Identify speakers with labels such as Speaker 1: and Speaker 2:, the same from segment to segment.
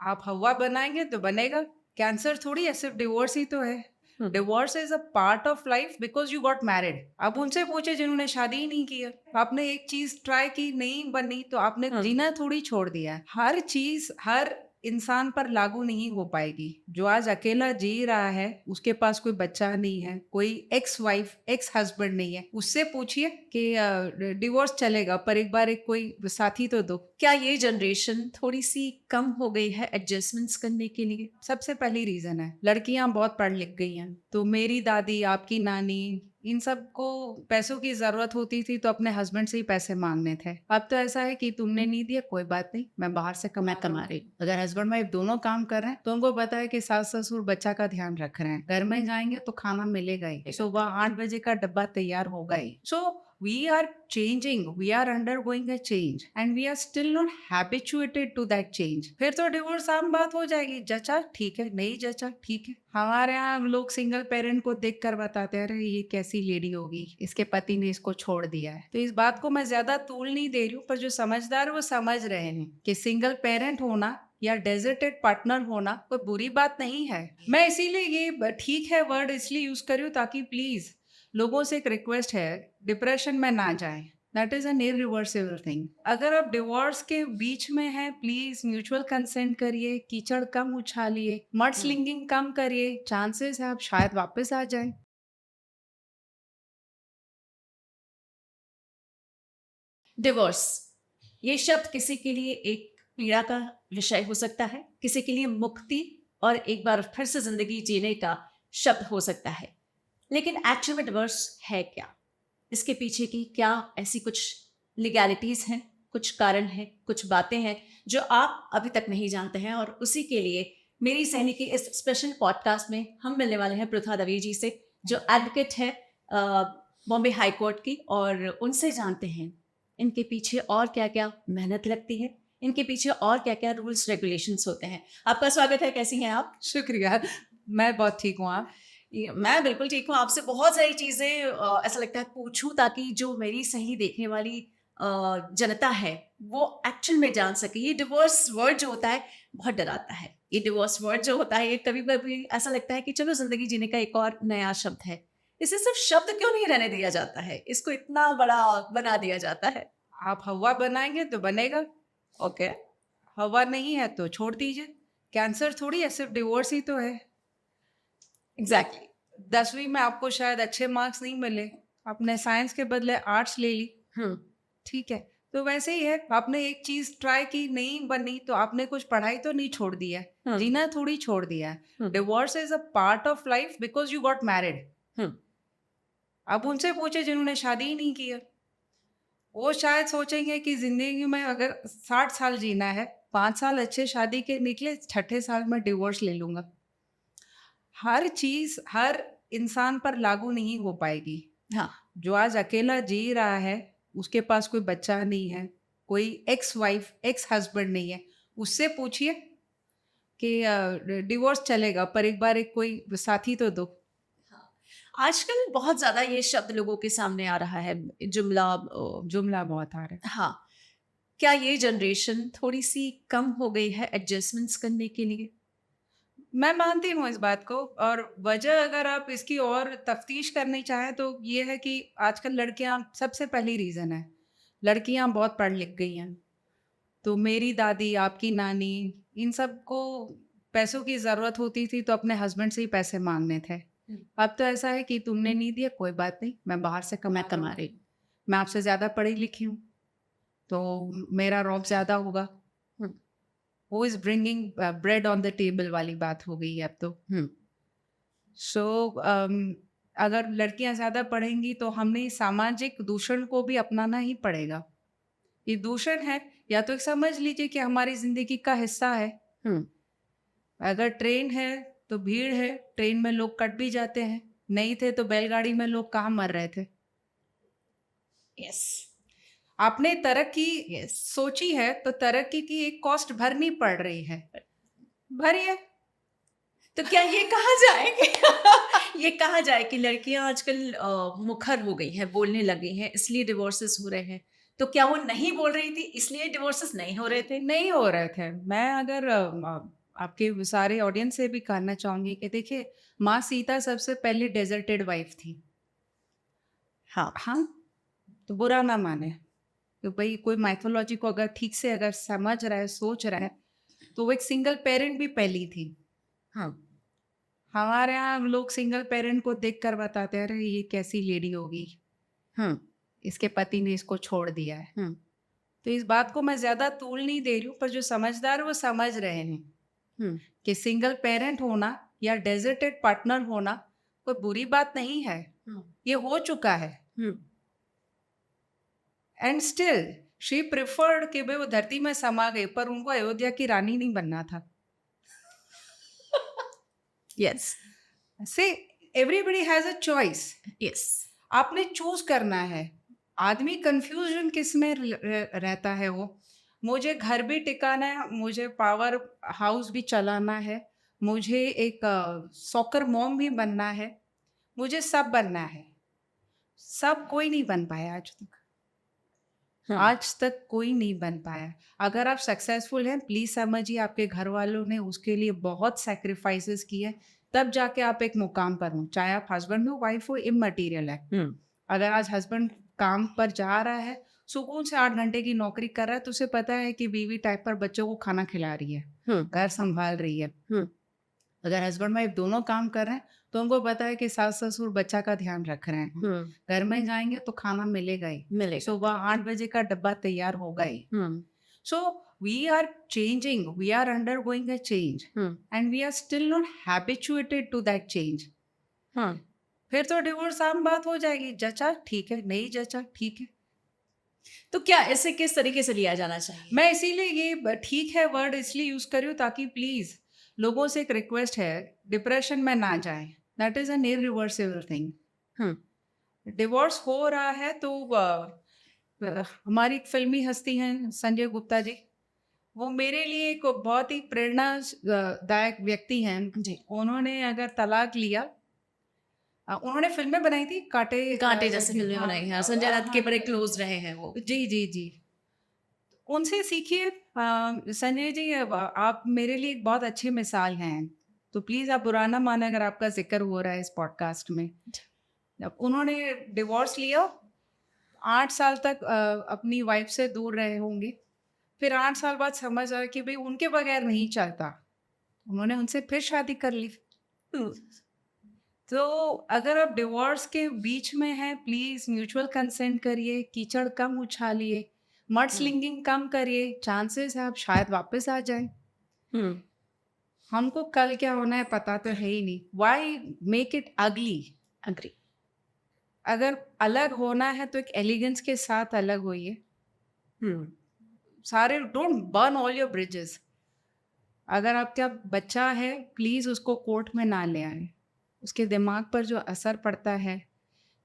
Speaker 1: आप हवा बनाएंगे तो बनेगा। कैंसर थोड़ी है, सिर्फ डिवोर्स ही तो है। Divorce is a part of life because you got married. आप उनसे पूछे जिन्होंने शादी ही नहीं किया। आपने एक चीज ट्राई की, नहीं बनी तो आपने जीना थोड़ी छोड़ दिया है। हर चीज हर इंसान पर लागू नहीं हो पाएगी। जो आज अकेला जी रहा है, उसके पास कोई बच्चा नहीं है, कोई एक्स वाइफ एक्स हस्बैंड नहीं है, उससे पूछिए कि डिवोर्स चलेगा पर एक बार एक कोई साथी तो दो।
Speaker 2: क्या ये जनरेशन थोड़ी सी कम हो गई है एडजस्टमेंट्स करने के लिए?
Speaker 1: सबसे पहली रीजन है लड़कियां बहुत पढ़ लिख गई हैं। तो मेरी दादी, आपकी नानी, इन सबको पैसों की जरूरत होती थी तो अपने हस्बैंड से ही पैसे मांगने थे। अब तो ऐसा है कि तुमने नहीं दिया कोई बात नहीं, मैं बाहर से कमा रही हूँ। अगर हस्बैंड वाइफ दोनों काम कर रहे हैं तो उनको पता है कि सास ससुर बच्चा का ध्यान रख रहे हैं। घर में जाएंगे तो खाना मिलेगा ही, सुबह 8 बजे का डब्बा तैयार होगा ही। सो we are changing, we are undergoing a change and we are still not habituated to that change। फिर तो डिवोर्स आम बात हो जाएगी। जचा ठीक है, नहीं जचा ठीक है। हमारे यहाँ लोग सिंगल पेरेंट को देख कर बताते हैं, अरे ये कैसी लेडी होगी, इसके पति ने इसको छोड़ दिया है। तो इस बात को मैं ज्यादा तूल नहीं दे रही हूँ, पर जो समझदार है वो समझ रहे हैं कि सिंगल पेरेंट होना या डेजर्टेड पार्टनर होना कोई बुरी बात नहीं है। मैं इसीलिए ये ठीक है वर्ड इसलिए यूज कर रही हूँ ताकि प्लीज लोगों से एक रिक्वेस्ट है, डिप्रेशन में ना जाएं। That is an irreversible thing. अगर आप डिवोर्स के बीच में हैं, प्लीज म्यूचुअल कंसेंट करिए, कीचड़ कम उछालिए, मड स्लिंगिंग कम करिए, चांसेस है आप शायद वापस आ जाएं।
Speaker 2: डिवोर्स, ये शब्द किसी के लिए एक पीड़ा का विषय हो सकता है, किसी के लिए मुक्ति और एक बार फिर से जिंदगी जीने का शब्द हो सकता है। लेकिन एक्चुअल में डिवोर्स है क्या? इसके पीछे की क्या ऐसी कुछ लीगैलिटीज हैं, कुछ कारण हैं, कुछ बातें हैं जो आप अभी तक नहीं जानते हैं। और उसी के लिए मेरी सहेली की इस स्पेशल पॉडकास्ट में हम मिलने वाले हैं पृथा दवे जी से, जो एडवोकेट है बॉम्बे हाई कोर्ट की, और उनसे जानते हैं इनके पीछे और क्या क्या मेहनत लगती है, इनके पीछे और क्या क्या रूल्स रेगुलेशंस होते हैं। आपका स्वागत है, कैसी हैं आप?
Speaker 1: शुक्रिया, मैं बहुत ठीक हूँ। आप?
Speaker 2: मैं बिल्कुल ठीक हूँ। आपसे बहुत सारी चीज़ें ऐसा लगता है पूछूं, ताकि जो मेरी सही देखने वाली जनता है वो एक्चुअल में जान सके। ये डिवोर्स वर्ड जो होता है बहुत डराता है। ये डिवोर्स वर्ड जो होता है, ये कभी कभी ऐसा लगता है कि चलो जिंदगी जीने का एक और नया शब्द है। इसे सिर्फ शब्द क्यों नहीं रहने दिया जाता है, इसको इतना बड़ा बना दिया जाता है?
Speaker 1: आप हवा बनाएंगे तो बनेगा।
Speaker 2: ओके।
Speaker 1: हवा नहीं है तो छोड़ दीजिए। कैंसर थोड़ी है, सिर्फ डिवोर्स ही तो है।
Speaker 2: एग्जैक्टली।
Speaker 1: 10वीं में आपको शायद अच्छे मार्क्स नहीं मिले, आपने साइंस के बदले आर्ट्स ले ली,
Speaker 2: हम्म।
Speaker 1: ठीक है। तो वैसे ही है, आपने एक चीज ट्राई की, नहीं बनी तो आपने कुछ पढ़ाई तो नहीं छोड़ दी है, जीना थोड़ी छोड़ दिया है। Divorce is a part of life because you got married. अब उनसे पूछे जिन्होंने शादी ही नहीं किया। वो शायद सोचेंगे कि जिंदगी में अगर 60 साल जीना है, 5 साल अच्छे शादी के निकले, छठे साल में डिवोर्स ले लूंगा। हर चीज हर इंसान पर लागू नहीं हो पाएगी।
Speaker 2: हाँ।
Speaker 1: जो आज अकेला जी रहा है, उसके पास कोई बच्चा नहीं है, कोई एक्स वाइफ एक्स हस्बैंड नहीं है, उससे पूछिए कि डिवोर्स चलेगा पर एक बार एक कोई साथी तो दो।
Speaker 2: आजकल बहुत ज्यादा ये शब्द लोगों के सामने आ रहा है, जुमला।
Speaker 1: जुमला बहुत आ रहा है।
Speaker 2: हाँ। क्या ये जनरेशन थोड़ी सी कम हो गई है एडजस्टमेंट्स करने के लिए?
Speaker 1: मैं मानती हूँ इस बात को, और वजह अगर आप इसकी और तफ्तीश करनी चाहें तो ये है कि आजकल लड़कियां, सबसे पहली रीज़न है लड़कियां बहुत पढ़ लिख गई हैं। तो मेरी दादी, आपकी नानी, इन सबको पैसों की ज़रूरत होती थी तो अपने हस्बैंड से ही पैसे मांगने थे। अब तो ऐसा है कि तुमने नहीं दिया कोई बात नहीं, मैं बाहर से कमा रही हूँ। मैं आपसे ज़्यादा पढ़ी लिखी हूँ तो मेरा रौब ज़्यादा होगा। Who is bringing bread on the table वाली बात हो गई है अब तो। सो अगर लड़कियां ज़्यादा पढ़ेंगी तो हमने सामाजिक दूषण को भी अपनाना ही पड़ेगा। ये दूषण है, या तो समझ लीजिए कि हमारी जिंदगी का हिस्सा है। अगर ट्रेन है तो भीड़ है, ट्रेन में लोग कट भी जाते हैं, नहीं थे तो बैलगाड़ी में लोग कहाँ मर रहे थे।
Speaker 2: यस।
Speaker 1: आपने तरक्की सोची है तो तरक्की की एक कॉस्ट भरनी पड़ रही है, भरिए।
Speaker 2: तो क्या ये कहा जाए ये कहा जाए कि लड़कियां आजकल मुखर हो गई हैं, बोलने लगी हैं, इसलिए डिवोर्सेस हो रहे हैं? तो क्या वो नहीं बोल रही थी इसलिए डिवोर्सेस नहीं हो रहे थे?
Speaker 1: नहीं हो रहे थे। मैं अगर आपके सारे ऑडियंस से भी कहना चाहूंगी कि देखिए, माँ सीता सबसे पहली डेजर्टेड वाइफ थी।
Speaker 2: हाँ।
Speaker 1: हाँ, तो बुरा ना माने, तो भाई कोई माइथोलॉजी को अगर ठीक से अगर समझ रहा है, सोच रहा है, तो वो एक सिंगल पेरेंट भी पहली थी।
Speaker 2: हाँ।
Speaker 1: हमारे यहाँ लोग सिंगल पेरेंट को देख कर बताते हैं, अरे ये कैसी लेडी होगी,
Speaker 2: हम्म।
Speaker 1: इसके पति ने इसको छोड़ दिया है।
Speaker 2: हम्म।
Speaker 1: तो इस बात को मैं ज्यादा तूल नहीं दे रही हूँ, पर जो समझदार है वो समझ रहे हैं
Speaker 2: हम्म।
Speaker 1: कि सिंगल पेरेंट होना या डेजर्टेड पार्टनर होना कोई बुरी बात नहीं है। ये हो चुका है,
Speaker 2: हम्म।
Speaker 1: एंड स्टिल शी प्रिफर्ड कि भाई वो धरती में समा गई, पर उनको अयोध्या की रानी नहीं बनना था।
Speaker 2: यस।
Speaker 1: से everybody has a choice.
Speaker 2: Yes.
Speaker 1: आपने चूज करना है। आदमी कंफ्यूजन किस में रहता है, वो मुझे घर भी टिकाना है, मुझे पावर हाउस भी चलाना है, मुझे एक सॉकर मॉम भी बनना है, मुझे सब बनना है। सब कोई नहीं बन पाया आज तक। आज तक कोई नहीं बन पाया। अगर आप सक्सेसफुल हैं, प्लीज समझिए आपके घर वालों ने उसके लिए बहुत सैक्रिफाइसेस किए, तब जाके आप एक मुकाम पर हो। चाहे आप हस्बैंड हो, वाइफ हो, इमटेरियल है। अगर आज हस्बैंड काम पर जा रहा है, सुकून से 8 घंटे की नौकरी कर रहा है, तो उसे पता है कि बीवी टाइप पर बच्चों को खाना खिला रही है, घर संभाल रही है। अगर हस्बैंड वाइफ दोनों काम कर रहे हैं, तो उनको पता है कि सास ससुर बच्चा का ध्यान रख रहे हैं। घर में जाएंगे तो खाना मिलेगा ही,
Speaker 2: मिलेगा।
Speaker 1: सुबह 8 बजे का डब्बा तैयार होगा ही। So we are changing, we are undergoing a change, and we are still not habituated to that change. फिर तो डिवोर्स आम बात हो जाएगी। जचा ठीक है, नहीं जचा ठीक है।
Speaker 2: तो क्या इसे किस तरीके से लिया जाना चाहिए?
Speaker 1: मैं इसीलिए ये ठीक है वर्ड इसलिए यूज कर रही हूँ, ताकि प्लीज लोगों से एक रिक्वेस्ट है, डिप्रेशन में ना जाए। That is an irreversible thing. Divorce हो रहा है तो हमारी एक फिल्मी हस्ती हैं संजय गुप्ता जी, वो मेरे लिए एक बहुत ही प्रेरणादायक व्यक्ति हैं
Speaker 2: जी।
Speaker 1: उन्होंने अगर तलाक लिया, उन्होंने फिल्में बनाई थी,
Speaker 2: कांटे जैसे फिल्में
Speaker 1: हाँ,
Speaker 2: बनाई हैं, संजय दत्त के बड़े क्लोज रहे हैं वो।
Speaker 1: जी जी जी, उनसे सीखिए। संजय जी, आप मेरे लिए एक बहुत अच्छी मिसाल हैं, तो प्लीज आप बुरा ना माने अगर आपका जिक्र हो रहा है इस पॉडकास्ट में। जब उन्होंने डिवोर्स लिया, 8 साल तक अपनी वाइफ से दूर रहे होंगे, फिर 8 साल बाद समझ आया कि भाई उनके बगैर नहीं चलता, उन्होंने उनसे फिर शादी कर ली। तो अगर आप डिवोर्स के बीच में हैं, प्लीज म्यूचुअल कंसेंट करिए, कीचड़ कम उछालिए, मड स्लिंगिंग कम करिए, चांसेस है आप शायद वापस आ जाएं। हमको कल क्या होना है पता तो है ही नहीं। व्हाई मेक इट अगली?
Speaker 2: अग्री।
Speaker 1: अगर अलग होना है तो एक एलिगेंस के साथ अलग होइए। सारे don't burn all your bridges. अगर आपका बच्चा है, प्लीज उसको कोर्ट में ना ले आए। उसके दिमाग पर जो असर पड़ता है,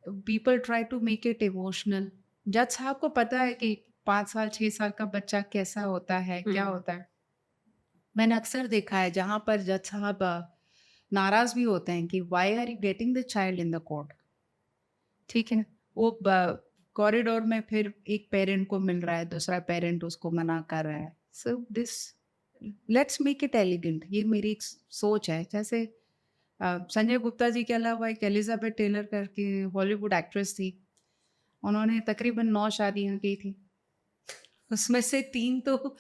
Speaker 1: people try to make it emotional. जज साहब को पता है कि 5 साल 6 साल का बच्चा कैसा होता है, क्या होता है। मैंने अक्सर देखा है जहाँ पर जज साहब नाराज भी होते हैं कि why are you getting the child in the court. ठीक है, वो कॉरिडोर में फिर एक पेरेंट को मिल रहा है, दूसरा पेरेंट उसको मना कर रहा है। So this, let's make it elegant. ये मेरी एक सोच है। जैसे संजय गुप्ता जी के अलावा एक एलिजाबेथ टेलर करके हॉलीवुड एक्ट्रेस थी, उन्होंने तकरीबन 9 शादियां की थी, उसमें से 3 तो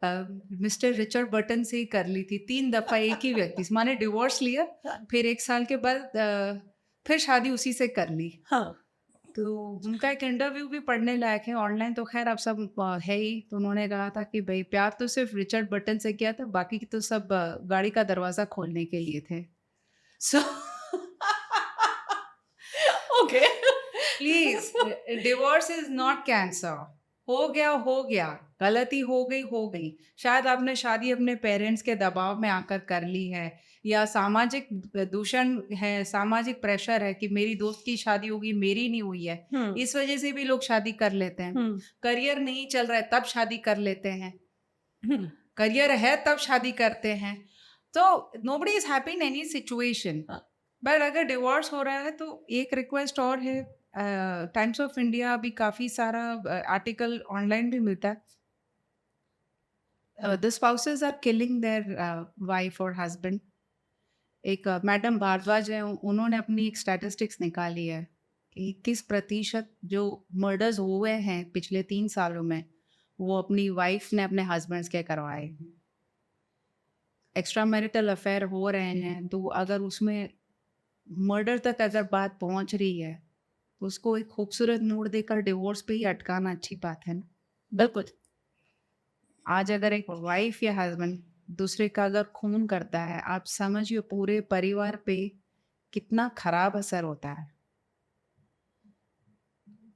Speaker 1: मिस्टर रिचर्ड बर्टन से ही कर ली थी। 3 दफा एक ही व्यक्ति से, माने डिवोर्स लिया, फिर 1 साल के बाद फिर शादी उसी से कर ली। तो उनका एक इंटरव्यू भी पढ़ने लायक है ऑनलाइन, तो खैर अब सब है ही। तो उन्होंने कहा था कि भाई प्यार तो सिर्फ रिचर्ड बर्टन से किया था, बाकी तो सब गाड़ी का दरवाजा खोलने के लिए थे। So
Speaker 2: okay.
Speaker 1: Please, divorce is not cancer. हो गया, गलती हो गई। शायद आपने शादी अपने पेरेंट्स के दबाव में आकर कर ली है, या सामाजिक दूषण है, सामाजिक प्रेशर है कि मेरी दोस्त की शादी होगी, मेरी नहीं हुई है, इस वजह से भी लोग शादी कर लेते हैं। करियर नहीं चल रहा है तब शादी कर लेते हैं, करियर है तब शादी करते हैं। तो nobody is happy in any situation. But अगर डिवोर्स हो रहा है तो एक रिक्वेस्ट और है, टाइम्स ऑफ इंडिया अभी काफ़ी सारा आर्टिकल ऑनलाइन भी मिलता है। The spouses are killing their wife और हस्बैंड। एक मैडम भारद्वाज हैं, उन्होंने अपनी एक स्टैटिस्टिक्स निकाली है कि 21% जो मर्डर्स हुए हैं पिछले 3 सालों में, वो अपनी वाइफ ने अपने हस्बैंड्स के करवाए हैं। एक्स्ट्रा मैरिटल अफेयर हो रहे हैं, तो अगर उसमें मर्डर तक अगर बात पहुंच रही है, तो उसको एक खूबसूरत मोड़ देकर डिवोर्स पे ही अटकाना अच्छी बात है ना।
Speaker 2: बिल्कुल।
Speaker 1: आज अगर एक वाइफ या हस्बैंड दूसरे का अगर खून करता है, आप समझिए पूरे परिवार पे कितना खराब असर होता है।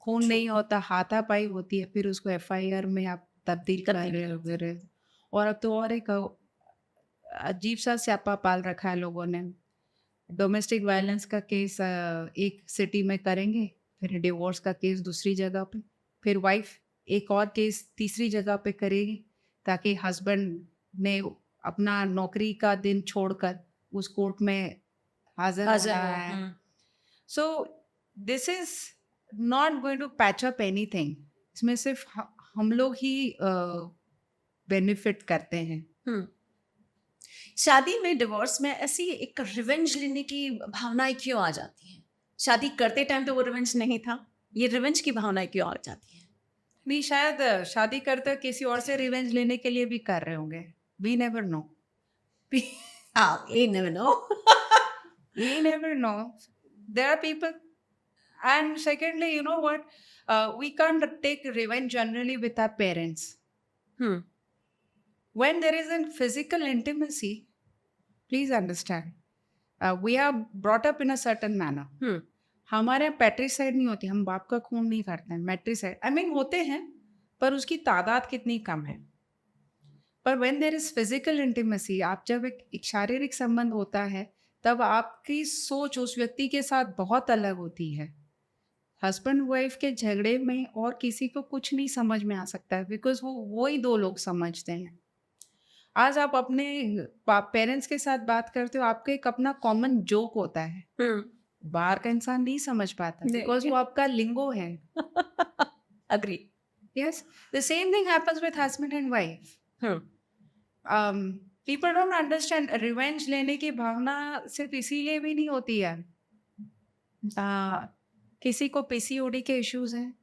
Speaker 1: खून नहीं होता, हाथापाई होती है, फिर उसको एफआईआर में आप तब्दील कर रहे हो फिर। और अब तो और एक अजीब सा स्यापा पाल रखा है लोगों ने। डोमेस्टिक वायलेंस का केस एक सिटी में करेंगे, फिर डिवोर्स का केस दूसरी जगह पे, फिर वाइफ एक और केस तीसरी जगह पे करेगी, ताकि हस्बैंड ने अपना नौकरी का दिन छोड़कर उस कोर्ट में हाजिर
Speaker 2: हाजिर
Speaker 1: होना
Speaker 2: हो।
Speaker 1: है। So this is not going to patch up anything. इसमें सिर्फ हम लोग ही बेनिफिट करते हैं।
Speaker 2: हम्म। शादी में, डिवोर्स में ऐसी एक रिवेंज लेने की भावनाएं क्यों आ जाती हैं? शादी करते टाइम तो वो रिवेंज नहीं था, ये रिवेंज की भावनाएं क्यों आ जाती हैं?
Speaker 1: भी शायद शादी करते किसी और से रिवेंज लेने के लिए भी कर रहे होंगे। We never know.
Speaker 2: हाँ, ये never know.
Speaker 1: We never know. There are people, and secondly, you know what? We can't take revenge generally with our parents.
Speaker 2: Hmm.
Speaker 1: When there is a physical intimacy, please understand, we are brought up in a certain manner.
Speaker 2: हम्म।
Speaker 1: हमारे यहाँ पैट्रिसाइड नहीं होती, हम बाप का खून नहीं करते हैं। मैट्रिसाइड आई मीन होते हैं, पर उसकी तादाद कितनी कम है। पर when there is physical intimacy, आप जब एक शारीरिक संबंध होता है, तब आपकी सोच उस व्यक्ति के साथ बहुत अलग होती है। हस्बैंड वाइफ के झगड़े में और किसी को कुछ नहीं समझ में आ सकता है, बिकॉज वो ही दो लोग समझते हैं। आज आप अपने पेरेंट्स के साथ बात करते हो, आपका एक अपना कॉमन जोक होता है, बाहर का इंसान नहीं समझ पाता,
Speaker 2: नहीं।
Speaker 1: बिकॉज वो आपका लिंगो है।
Speaker 2: Agree.
Speaker 1: Yes, the same thing happens with husband and wife. People don't understand, revenge लेने की भावना सिर्फ इसीलिए भी नहीं होती है। किसी को पीसीओडी के इश्यूज हैं,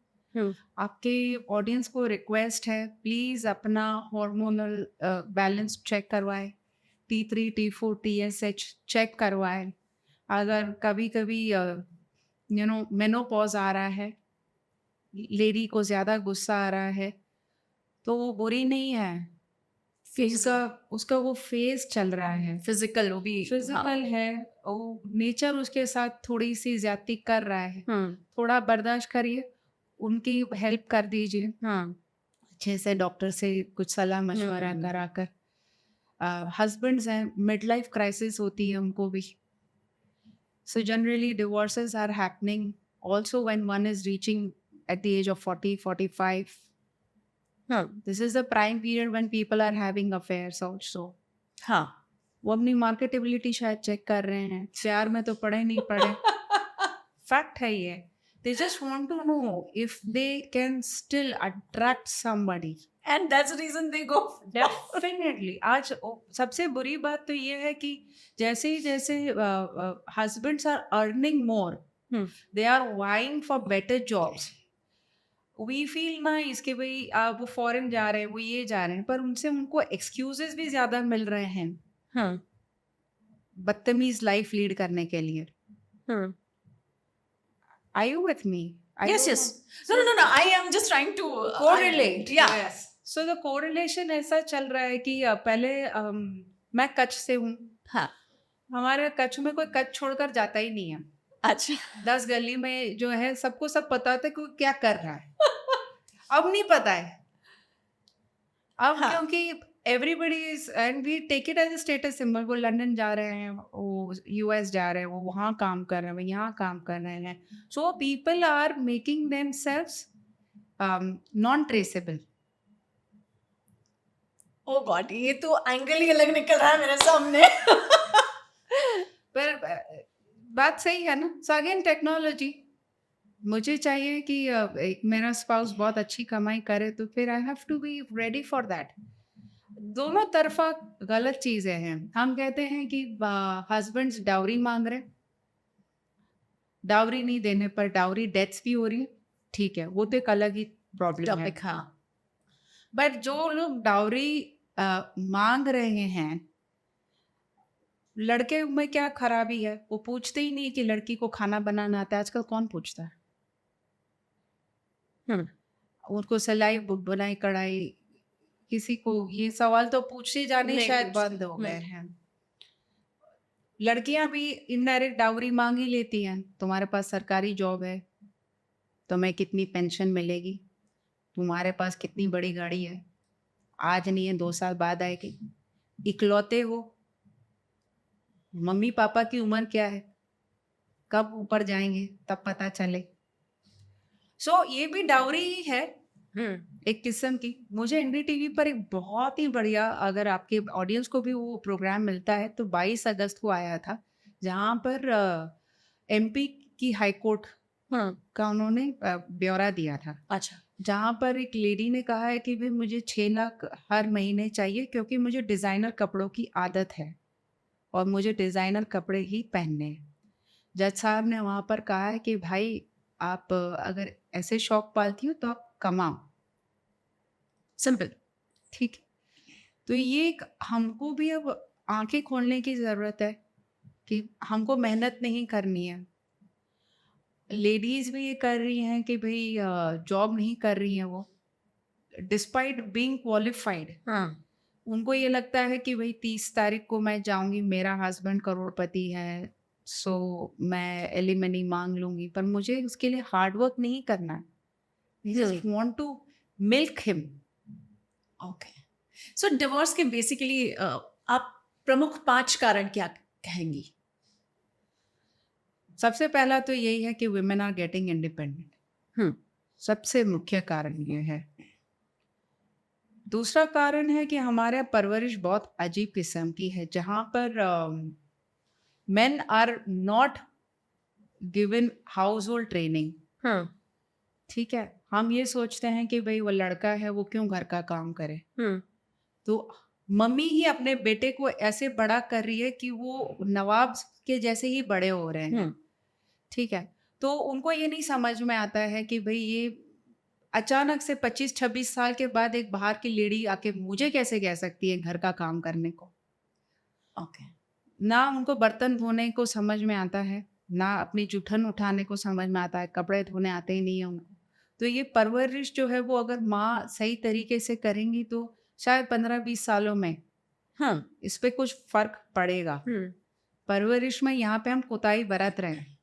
Speaker 1: आपके ऑडियंस को रिक्वेस्ट है, प्लीज अपना हार्मोनल बैलेंस चेक करवाएं। T3 T4 TSH चेक करवाएं। अगर कभी कभी मेनोपॉज आ रहा है, लेडी को ज्यादा गुस्सा आ रहा है, तो वो बुरी नहीं है। उसका वो फेज चल रहा है,
Speaker 2: फिजिकल, वो भी
Speaker 1: फिजिकल है, वो नेचर उसके साथ थोड़ी सी ज्यादती कर रहा है। थोड़ा बर्दाश्त करिए, उनकी हेल्प कर दीजिए अच्छे से, डॉक्टर से कुछ सलाह मशवरा कराकर। हस्बैंड्स हैं, मिड लाइफ क्राइसिस होती है उनको भी। So generally divorces are happening also when one is reaching at the age of 40, 45. This is the prime period when people are having affairs also.
Speaker 2: हाँ,
Speaker 1: वो अपनी मार्केटेबिलिटी शायद चेक कर रहे हैं, प्यार में तो पड़े नहीं पड़े। फैक्ट है ये। They just want to know if they can still attract somebody.
Speaker 2: and that's the reason they go.
Speaker 1: Definitely. आज सबसे बुरी बात तो ये है कि जैसे ही जैसे husbands are earning more, they are vying for better jobs. We feel nice कि भाई वो फॉरेन जा रहे हैं, वो ये जा रहे हैं, पर उनसे उनको एक्सक्यूजेस भी ज्यादा मिल रहे हैं बदतमीज लाइफ लीड करने के लिए। Are you with me?
Speaker 2: Yes. No. I am just trying to
Speaker 1: Correlate.
Speaker 2: Yeah.
Speaker 1: Yes. So the correlation ऐसा चल रहा है कि पहले मैं कच्छ से हूँ।
Speaker 2: हाँ।
Speaker 1: हमारे कच्छ में कोई कच्छ छोड़कर जाता ही नहीं है।
Speaker 2: अच्छा।
Speaker 1: 10 गली में जो है सबको सब पता होता है कि वो क्या कर रहा है। अब नहीं पता है। अब क्योंकि everybody is, and we take it as a status symbol. वो लंदन जा रहे हैं, वो यूएस जा रहे हैं, वो वहाँ काम कर रहे हैं, वो यहाँ काम कर रहे हैं। So people are making themselves non traceable.
Speaker 2: Oh God, ये तो एंगल ही अलग निकल रहा है मेरे सामने।
Speaker 1: पर बात सही है ना। सो अगेन टेक्नोलॉजी, मुझे चाहिए कि मेरा स्पाउस बहुत अच्छी कमाई करे तो फिर I have to be ready for that. दोनों तरफा गलत चीजें हैं। हम कहते हैं कि हस्बैंड्स डाउरी मांग रहे हैं, डाउरी नहीं देने पर डाउरी डेथ्स भी हो रही है, ठीक है, वो तो एक अलग ही प्रॉब्लम है।
Speaker 2: टॉपिक, हाँ।
Speaker 1: बट जो लोग डाउरी मांग रहे हैं, लड़के में क्या खराबी है? वो पूछते ही नहीं कि लड़की को खाना बनाना आता है। आजकल कौन पूछता है?
Speaker 2: हम्म।
Speaker 1: उनको सिलाई बुनाई कढ़ाई, किसी को ये सवाल तो पूछे जाने
Speaker 2: नहीं
Speaker 1: शायद
Speaker 2: पूछते।
Speaker 1: बंद हो गए हैं। लड़कियां भी इनडायरेक्ट डाउरी मांग ही लेती हैं। तुम्हारे पास सरकारी जॉब है, तुम्हें कितनी पेंशन मिलेगी, तुम्हारे पास कितनी बड़ी गाड़ी है, आज नहीं है 2 साल बाद आएगी, इकलौते हो, मम्मी पापा की उम्र क्या है, कब ऊपर जाएंगे तब पता चले। सो ये भी डाउरी ही है एक किस्म की। मुझे एनडीटीवी पर एक बहुत ही बढ़िया, अगर आपके ऑडियंस को भी वो प्रोग्राम मिलता है तो 22 अगस्त को आया था, जहाँ पर एमपी की हाई कोर्ट का उन्होंने ब्यौरा दिया था।
Speaker 2: अच्छा।
Speaker 1: जहाँ पर एक लेडी ने कहा है कि भाई मुझे 6 लाख हर महीने चाहिए क्योंकि मुझे डिज़ाइनर कपड़ों की आदत है और मुझे डिज़ाइनर कपड़े ही पहनने हैं। जज साहब ने वहाँ पर कहा है कि भाई आप अगर ऐसे शौक पालती हो तो आप कमाओ,
Speaker 2: सिंपल।
Speaker 1: ठीक है। तो ये एक हमको भी अब आंखें खोलने की ज़रूरत है कि हमको मेहनत नहीं करनी है। लेडीज़ भी ये कर रही हैं कि भाई जॉब नहीं कर रही हैं वो, डिस्पाइट बीइंग क्वालिफाइड।
Speaker 2: हाँ।
Speaker 1: उनको ये लगता है कि भाई 30 तारीख को मैं जाऊंगी, मेरा हस्बैंड करोड़पति है, सो मैं एलिमनी मांग लूंगी, पर मुझे उसके लिए हार्ड वर्क नहीं करना है। I just want to milk him.
Speaker 2: Okay. So divorce के बेसिकली आप प्रमुख 5 कारण क्या कहेंगी?
Speaker 1: सबसे पहला तो यही है कि वुमेन आर गेटिंग इंडिपेंडेंट, सबसे मुख्य कारण ये है। दूसरा कारण है कि हमारे परवरिश बहुत अजीब किस्म की है, जहाँ पर men are not given household training. ठीक है, हम ये सोचते हैं कि भाई वो लड़का है, वो क्यों घर का काम करे। तो मम्मी ही अपने बेटे को ऐसे बड़ा कर रही है कि वो नवाब के जैसे ही बड़े हो रहे हैं। ठीक है, तो उनको ये नहीं समझ में आता है कि भाई ये अचानक से 25-26 साल के बाद एक बाहर की लेडी आके मुझे कैसे कह सकती है घर का काम करने को।
Speaker 2: ओके।
Speaker 1: ना उनको बर्तन धोने को समझ में आता है, ना अपनी जूठन उठाने को समझ में आता है, कपड़े धोने आते ही नहीं है उनको। तो ये परवरिश जो है वो अगर माँ सही तरीके से करेंगी तो शायद 15-20 सालों में इस पे कुछ फर्क पड़ेगा। परवरिश में यहाँ पे हम कोताही बरत रहे हैं,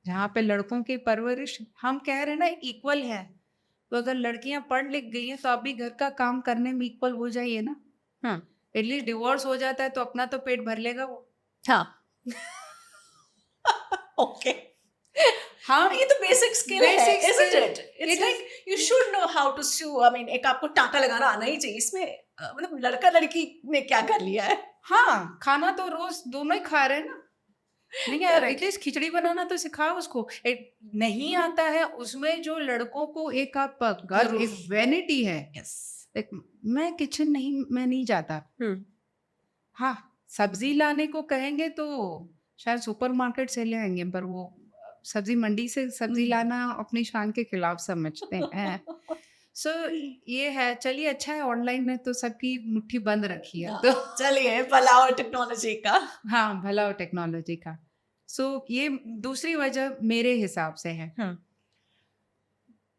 Speaker 1: जहाँ पे लड़कों की परवरिश हम कह रहे हैं ना इक्वल है, तो अगर लड़कियां पढ़ लिख गई हैं तो आप भी घर का काम करने में इक्वल हो जाइए ना। एटलीस्ट डिवोर्स हो जाता है तो अपना तो पेट भर लेगा वो।
Speaker 2: हाँ। ओके।
Speaker 1: हाँ,
Speaker 2: ये तो बेसिक स्किल है,
Speaker 1: Basic
Speaker 2: isn't
Speaker 1: skill.
Speaker 2: it? It's
Speaker 1: It
Speaker 2: like you should know how to sew. I mean, एक आपको टाँका लगाना आना ही चाहिए। इसमें मतलब लड़का लड़की ने क्या कर लिया है?
Speaker 1: हाँ, खाना तो रोज दोनों ही खा रहे हैं ना। नहीं यार,
Speaker 2: Correct.
Speaker 1: एटलीस्ट खिचड़ी बनाना तो सिखाओ उसको। नहीं आता है उसमें जो लड़कों को एक आप गर्व,
Speaker 2: जरूर।
Speaker 1: एक वैनिटी है।
Speaker 2: Yes.
Speaker 1: एक मैं किचन नहीं, मैं नहीं जाता। हाँ, सब्जी लाने को कहेंगे तो शायद सुपरमार्केट से ले आएंगे, पर वो सब्जी मंडी से सब्जी लाना अपनी शान के खिलाफ समझते हैं। सो ये है। चलिए अच्छा है, ऑनलाइन ने तो सबकी मुट्ठी बंद रखी है तो
Speaker 2: चलिए भला और टेक्नोलॉजी का।
Speaker 1: हाँ, भला हो टेक्नोलॉजी का। सो ये दूसरी वजह मेरे हिसाब से है।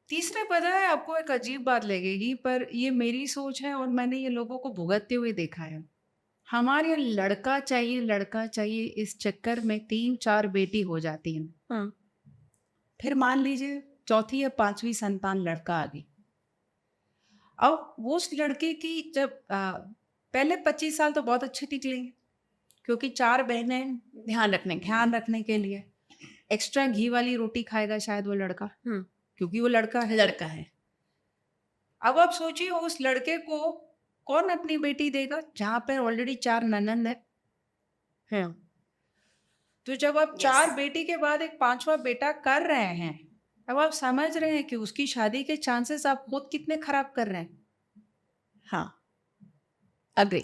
Speaker 1: तीसरे पता है, आपको एक अजीब बात लगेगी पर ये मेरी सोच है और मैंने ये लोगों को भुगतते हुए देखा है। हमारे यहाँ लड़का चाहिए इस चक्कर में 3-4 बेटी हो जाती हैं। फिर मान लीजिए चौथी या 5वीं संतान लड़का आ गई। अब वो उस लड़के की जब पहले 25 साल तो बहुत अच्छे निकलेंगे क्योंकि 4 बहनें ध्यान रखने के लिए एक्स्ट्रा घी वाली रोटी खाएगा शायद वो लड़का, क्योंकि वो लड़का है। अब आप सोचिए उस लड़के को कौन अपनी बेटी देगा जहाँ पे ऑलरेडी 4 ननंद है। तो जब आप
Speaker 2: Yes.
Speaker 1: 4 बेटी के बाद एक 5वां बेटा कर रहे हैं, अब आप समझ रहे हैं कि उसकी शादी के चांसेस आप खुद कितने खराब कर रहे हैं,
Speaker 2: हाँ, agree.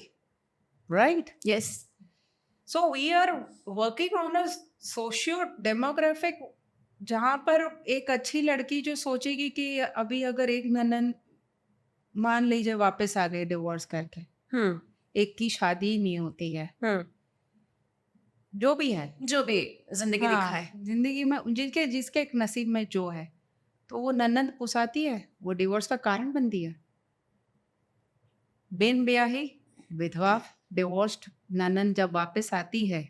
Speaker 1: Right?
Speaker 2: Yes.
Speaker 1: So we are working on a socio demographic, जहाँ पर एक अच्छी लड़की जो सोचेगी कि अभी अगर एक ननद मान लीजिए वापस आ गए डिवोर्स करके,
Speaker 2: हम्म।
Speaker 1: एक की शादी नहीं होती है,
Speaker 2: हम्म।
Speaker 1: जो भी है,
Speaker 2: जो भी जिंदगी दिखाए।
Speaker 1: हाँ, जिंदगी में जिसके जिसके नसीब में जो है, तो वो ननद पुसाती है, वो डिवोर्स का कारण बनती है। बिन ब्याही विधवा डिवोर्स्ड ननद जब वापस आती है,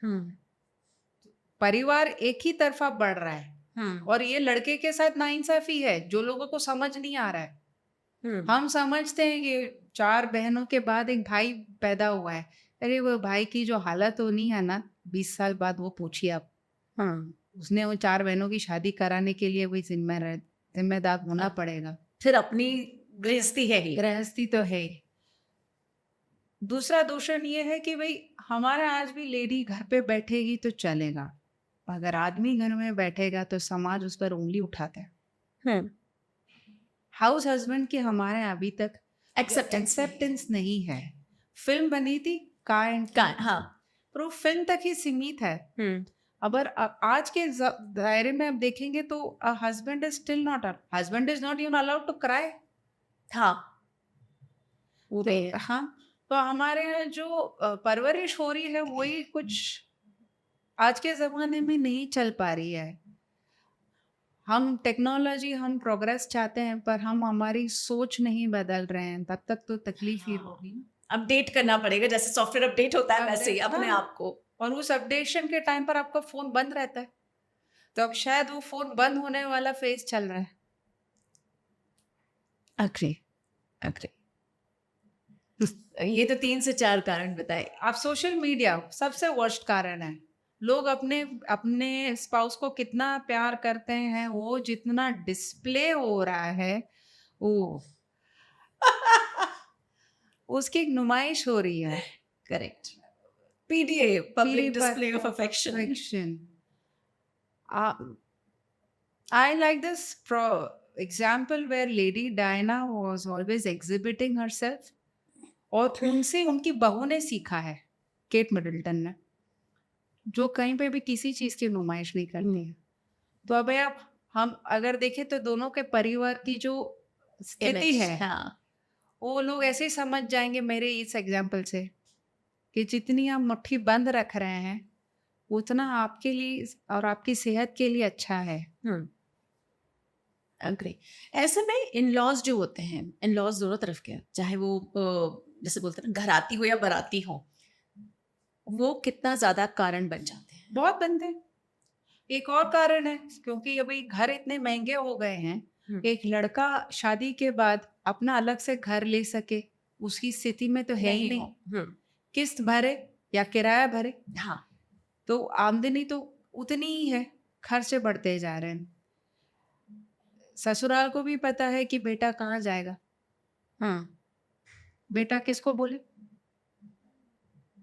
Speaker 2: हम्म।
Speaker 1: परिवार एक ही तरफा बढ़ रहा है।
Speaker 2: हम्म।
Speaker 1: और ये लड़के के साथ नाइंसाफी है, जो लोगों को समझ नहीं आ रहा है।
Speaker 2: हम्म।
Speaker 1: हम समझते हैं कि 4 बहनों के बाद एक भाई पैदा हुआ है, अरे वो भाई की जो हालत होनी है ना 20 साल बाद, वो पूछिए आप।
Speaker 2: हम्म।
Speaker 1: उसने वो 4 बहनों की शादी कराने के लिए वही जिम्मेदार होना पड़ेगा।
Speaker 2: फिर अपनी गृहस्थी है ही।
Speaker 1: गृहस्थी तो है ही। दूसरा दूषण ये है कि भाई हमारा आज भी लेडी घर पे बैठेगी तो चलेगा, अगर आदमी घर में बैठेगा तो समाज उस पर उंगली उठाता है।
Speaker 2: हम्म।
Speaker 1: हाउस हस्बैंड की हमारे यहाँ अभी तक
Speaker 2: एक्सेप्टेंस
Speaker 1: नहीं है। फिल्म बनी थी काइंड
Speaker 2: का। हाँ।
Speaker 1: पर वो फिल्म तक ही सीमित है।
Speaker 2: हम्म।
Speaker 1: अगर आज के दायरे में आप देखेंगे तो husband is still not husband is not even allowed to cry.
Speaker 2: हाँ। पूरे।
Speaker 1: हाँ, तो हमारे यहाँ जो परवरिश हो रही है वही कुछ आज के ज़माने में नहीं चल पा रही है। हम टेक्नोलॉजी, हम प्रोग्रेस चाहते हैं, पर हम हमारी सोच नहीं बदल रहे हैं, तब तक तो तकलीफ ही होगी।
Speaker 2: अपडेट करना पड़ेगा, जैसे सॉफ्टवेयर अपडेट होता है वैसे ही अपने
Speaker 1: हाँ।
Speaker 2: आप को।
Speaker 1: और उस अपडेशन के टाइम पर आपका फ़ोन बंद रहता है, तो अब शायद वो फ़ोन बंद होने वाला फेज़ चल रहा है।
Speaker 2: अग्री। अग्री। ये तो 3 से 4 कारण बताए।
Speaker 1: आप सोशल मीडिया सबसे वर्स्ट कारण है। लोग अपने अपने स्पाउस को कितना प्यार करते हैं, वो जितना डिस्प्ले हो रहा है, वो उसकी एक नुमाइश हो रही है।
Speaker 2: करेक्ट। पीडीए, पब्लिक
Speaker 1: PD पर
Speaker 2: display of affection.
Speaker 1: affection. I like this example where Lady Diana was always exhibiting herself, और उनसे उनकी बहू ने सीखा है, केट मिडल्टन ने, जो कहीं पे भी किसी चीज़ की नुमाइश नहीं करती है। तो अब आप हम अगर देखें तो दोनों के परिवार की जो स्थिति है,
Speaker 2: हाँ।
Speaker 1: वो लोग ऐसे ही समझ जाएंगे मेरे इस एग्जाम्पल से, कि जितनी आप मुट्ठी बंद रख रहे हैं उतना आपके लिए और आपकी सेहत के लिए अच्छा है।
Speaker 2: अग्री। ऐसे में इन लॉज जो होते हैं, इन लॉज दोनों तरफ के, चाहे वो जैसे बोलते हैं ना घराती हो या बराती हो, वो कितना ज्यादा कारण बन जाते हैं।
Speaker 1: बहुत बनते हैं। एक और कारण है, क्योंकि अभी घर इतने महंगे हो गए हैं, एक लड़का शादी के बाद अपना अलग से घर ले सके उसकी स्थिति में तो है ही नहीं। किस्त भरे या किराया भरे,
Speaker 2: हाँ।
Speaker 1: तो आमदनी तो उतनी ही है, खर्चे बढ़ते जा रहे हैं। ससुराल को भी पता है कि बेटा कहाँ जाएगा, बेटा किसको बोले।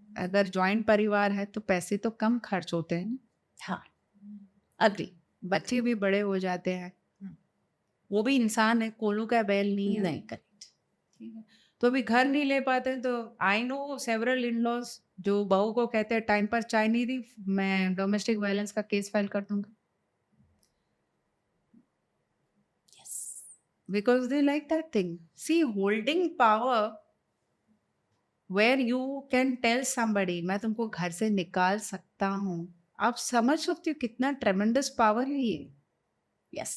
Speaker 1: अगर जॉइंट परिवार है तो पैसे तो कम खर्च होते हैं ना।
Speaker 2: हाँ। अग्री।
Speaker 1: बच्चे भी बड़े हो जाते हैं, वो भी इंसान है, कोलू का बैल नहीं है।
Speaker 2: नहीं, करेक्ट।
Speaker 1: ठीक है, तो अभी घर नहीं ले पाते, तो I know several in laws जो बहू को कहते हैं टाइम पर चाय नहीं दी, मैं डोमेस्टिक वायलेंस का केस फाइल कर दूंगा, because they like that thing. See holding power where you can tell somebody मैं तुमको घर से निकाल सकता हूँ। आप समझ सकते हो कितना ट्रेमेंडस पावर है ये।
Speaker 2: यस।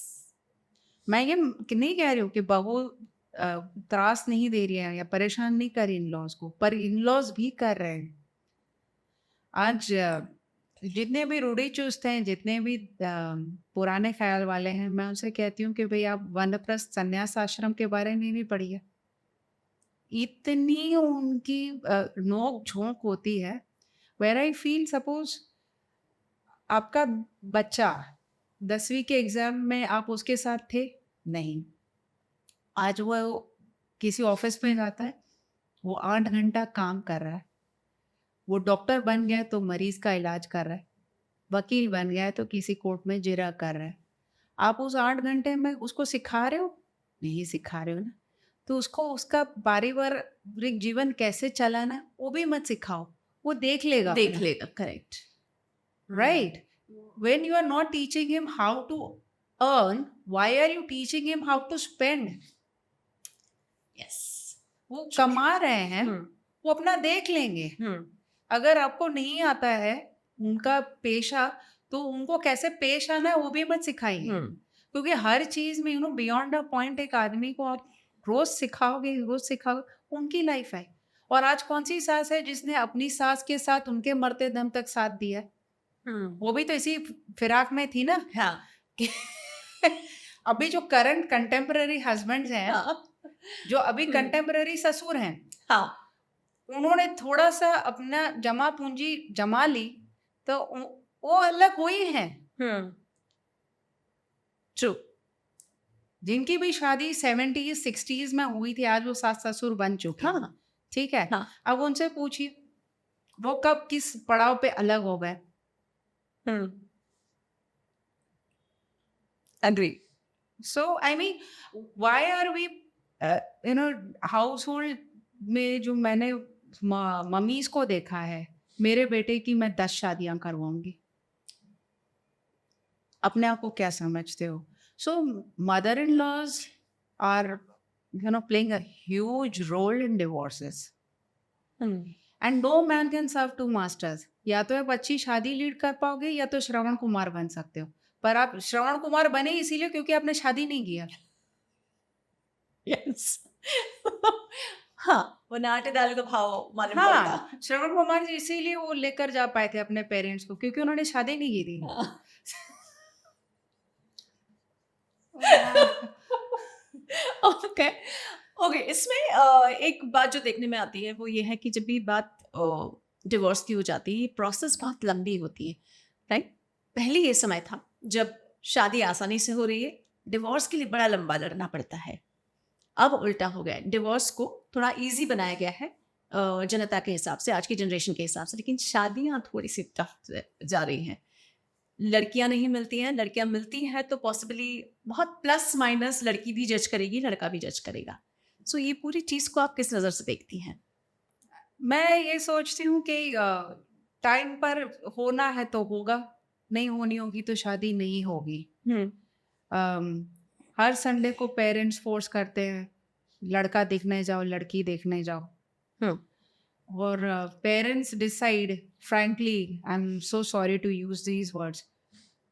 Speaker 1: मैं ये नहीं कह रही हूँ कि बहू त्रास नहीं दे रही है या परेशान नहीं कर रही इन लॉज को, पर इन लॉज भी कर रहे हैं। आज जितने भी रूढ़ी चुस्त हैं, जितने भी पुराने ख्याल वाले हैं, मैं उनसे कहती हूँ कि भाई आप वानप्रस्थ संन्यास आश्रम के बारे में नहीं पढ़ी है। इतनी उनकी नोक झोंक होती है, वेर आई फील सपोज आपका बच्चा 10वीं के एग्जाम में आप उसके साथ थे नहीं, आज वो किसी ऑफिस में जाता है, वो 8 घंटा काम कर रहा है, वो डॉक्टर बन गया तो मरीज का इलाज कर रहा है, वकील बन गया है तो किसी कोर्ट में जिरह कर रहा है। आप उस 8 घंटे में उसको सिखा रहे हो? नहीं सिखा रहे हो ना। तो उसको उसका पारिवारिक जीवन कैसे चलाना है, वो भी मत सिखाओ। वो देख लेगा
Speaker 2: देख
Speaker 1: अपना,
Speaker 2: लेगा, correct.
Speaker 1: Right? When you are not teaching him how to earn, why are you teaching him how to spend?
Speaker 2: Yes.
Speaker 1: वो कमा रहे हैं, वो अपना देख लेंगे। अगर आपको नहीं आता है उनका पेशा, तो उनको कैसे पेश आना है वो भी मत सिखाइए। क्योंकि हर चीज में बियॉन्ड अ पॉइंट एक आदमी को आप रोज सिखाओगे, उनकी लाइफ है। और आज कौन सी सास है जिसने अपनी सास के साथ उनके मरते दम तक साथ दिया? वो भी तो इसी फिराक में थी ना।
Speaker 2: हाँ।
Speaker 1: अभी जो करंट कंटेम्पररी हस्बैंड्स हैं, जो अभी कंटेम्पररी ससुर हैं,
Speaker 2: हाँ।
Speaker 1: उन्होंने थोड़ा सा अपना जमा पूंजी जमा ली तो वो अलग हुई हैं।
Speaker 2: ट्रू।
Speaker 1: जिनकी भी शादी 70s 60s में हुई थी, आज वो सास ससुर बन चुके हैं।
Speaker 2: हाँ।
Speaker 1: ठीक है।
Speaker 2: हाँ।
Speaker 1: अब उनसे पूछिए वो कब किस पड़ाव पे अलग हो गए।
Speaker 2: Agree.
Speaker 1: So I mean, why are we, household में जो मैंने मम्मीज को देखा है, मेरे बेटे की मैं 10 शादियां करवाऊंगी। अपने आप को क्या समझते हो? So mother-in-laws are, playing a huge role in divorces. And no man can serve two masters. या तो आप अच्छी शादी लीड कर पाओगे या तो श्रवण कुमार बन सकते हो। पर आप श्रवण कुमार बने इसीलिए क्योंकि आपने शादी नहीं किया।
Speaker 2: यस। हाँ, वो नाटे दाल का भाव मालूम पड़ता।
Speaker 1: हाँ, श्रवण कुमार जी इसीलिए वो लेकर जा पाए थे अपने पेरेंट्स को, क्योंकि उन्होंने शादी नहीं की थी।
Speaker 2: ओके। ओके, इसमें एक बात जो देखने में आती है वो ये है कि जब भी बात डिवोर्स की हो जाती है, प्रोसेस बहुत लंबी होती है, राइट? पहले ये समय था जब शादी आसानी से हो रही है, डिवोर्स के लिए बड़ा लंबा लड़ना पड़ता है। अब उल्टा हो गया है, डिवोर्स को थोड़ा इजी बनाया गया है जनता के हिसाब से, आज की जनरेशन के हिसाब से, लेकिन शादियाँ थोड़ी सी टफ जा रही हैं। लड़कियां नहीं मिलती हैं, लड़कियां मिलती हैं तो पॉसिबली बहुत प्लस माइनस लड़की भी जज करेगी, लड़का भी जज करेगा। सो ये पूरी चीज़ को आप किस नज़र से देखती हैं?
Speaker 1: मैं ये सोचती हूँ कि टाइम पर होना है तो होगा, नहीं होनी होगी तो शादी नहीं होगी। हर संडे को पेरेंट्स फोर्स करते हैं लड़का देखने जाओ, लड़की देखने जाओ। और parents decide, frankly I am so sorry to use these words,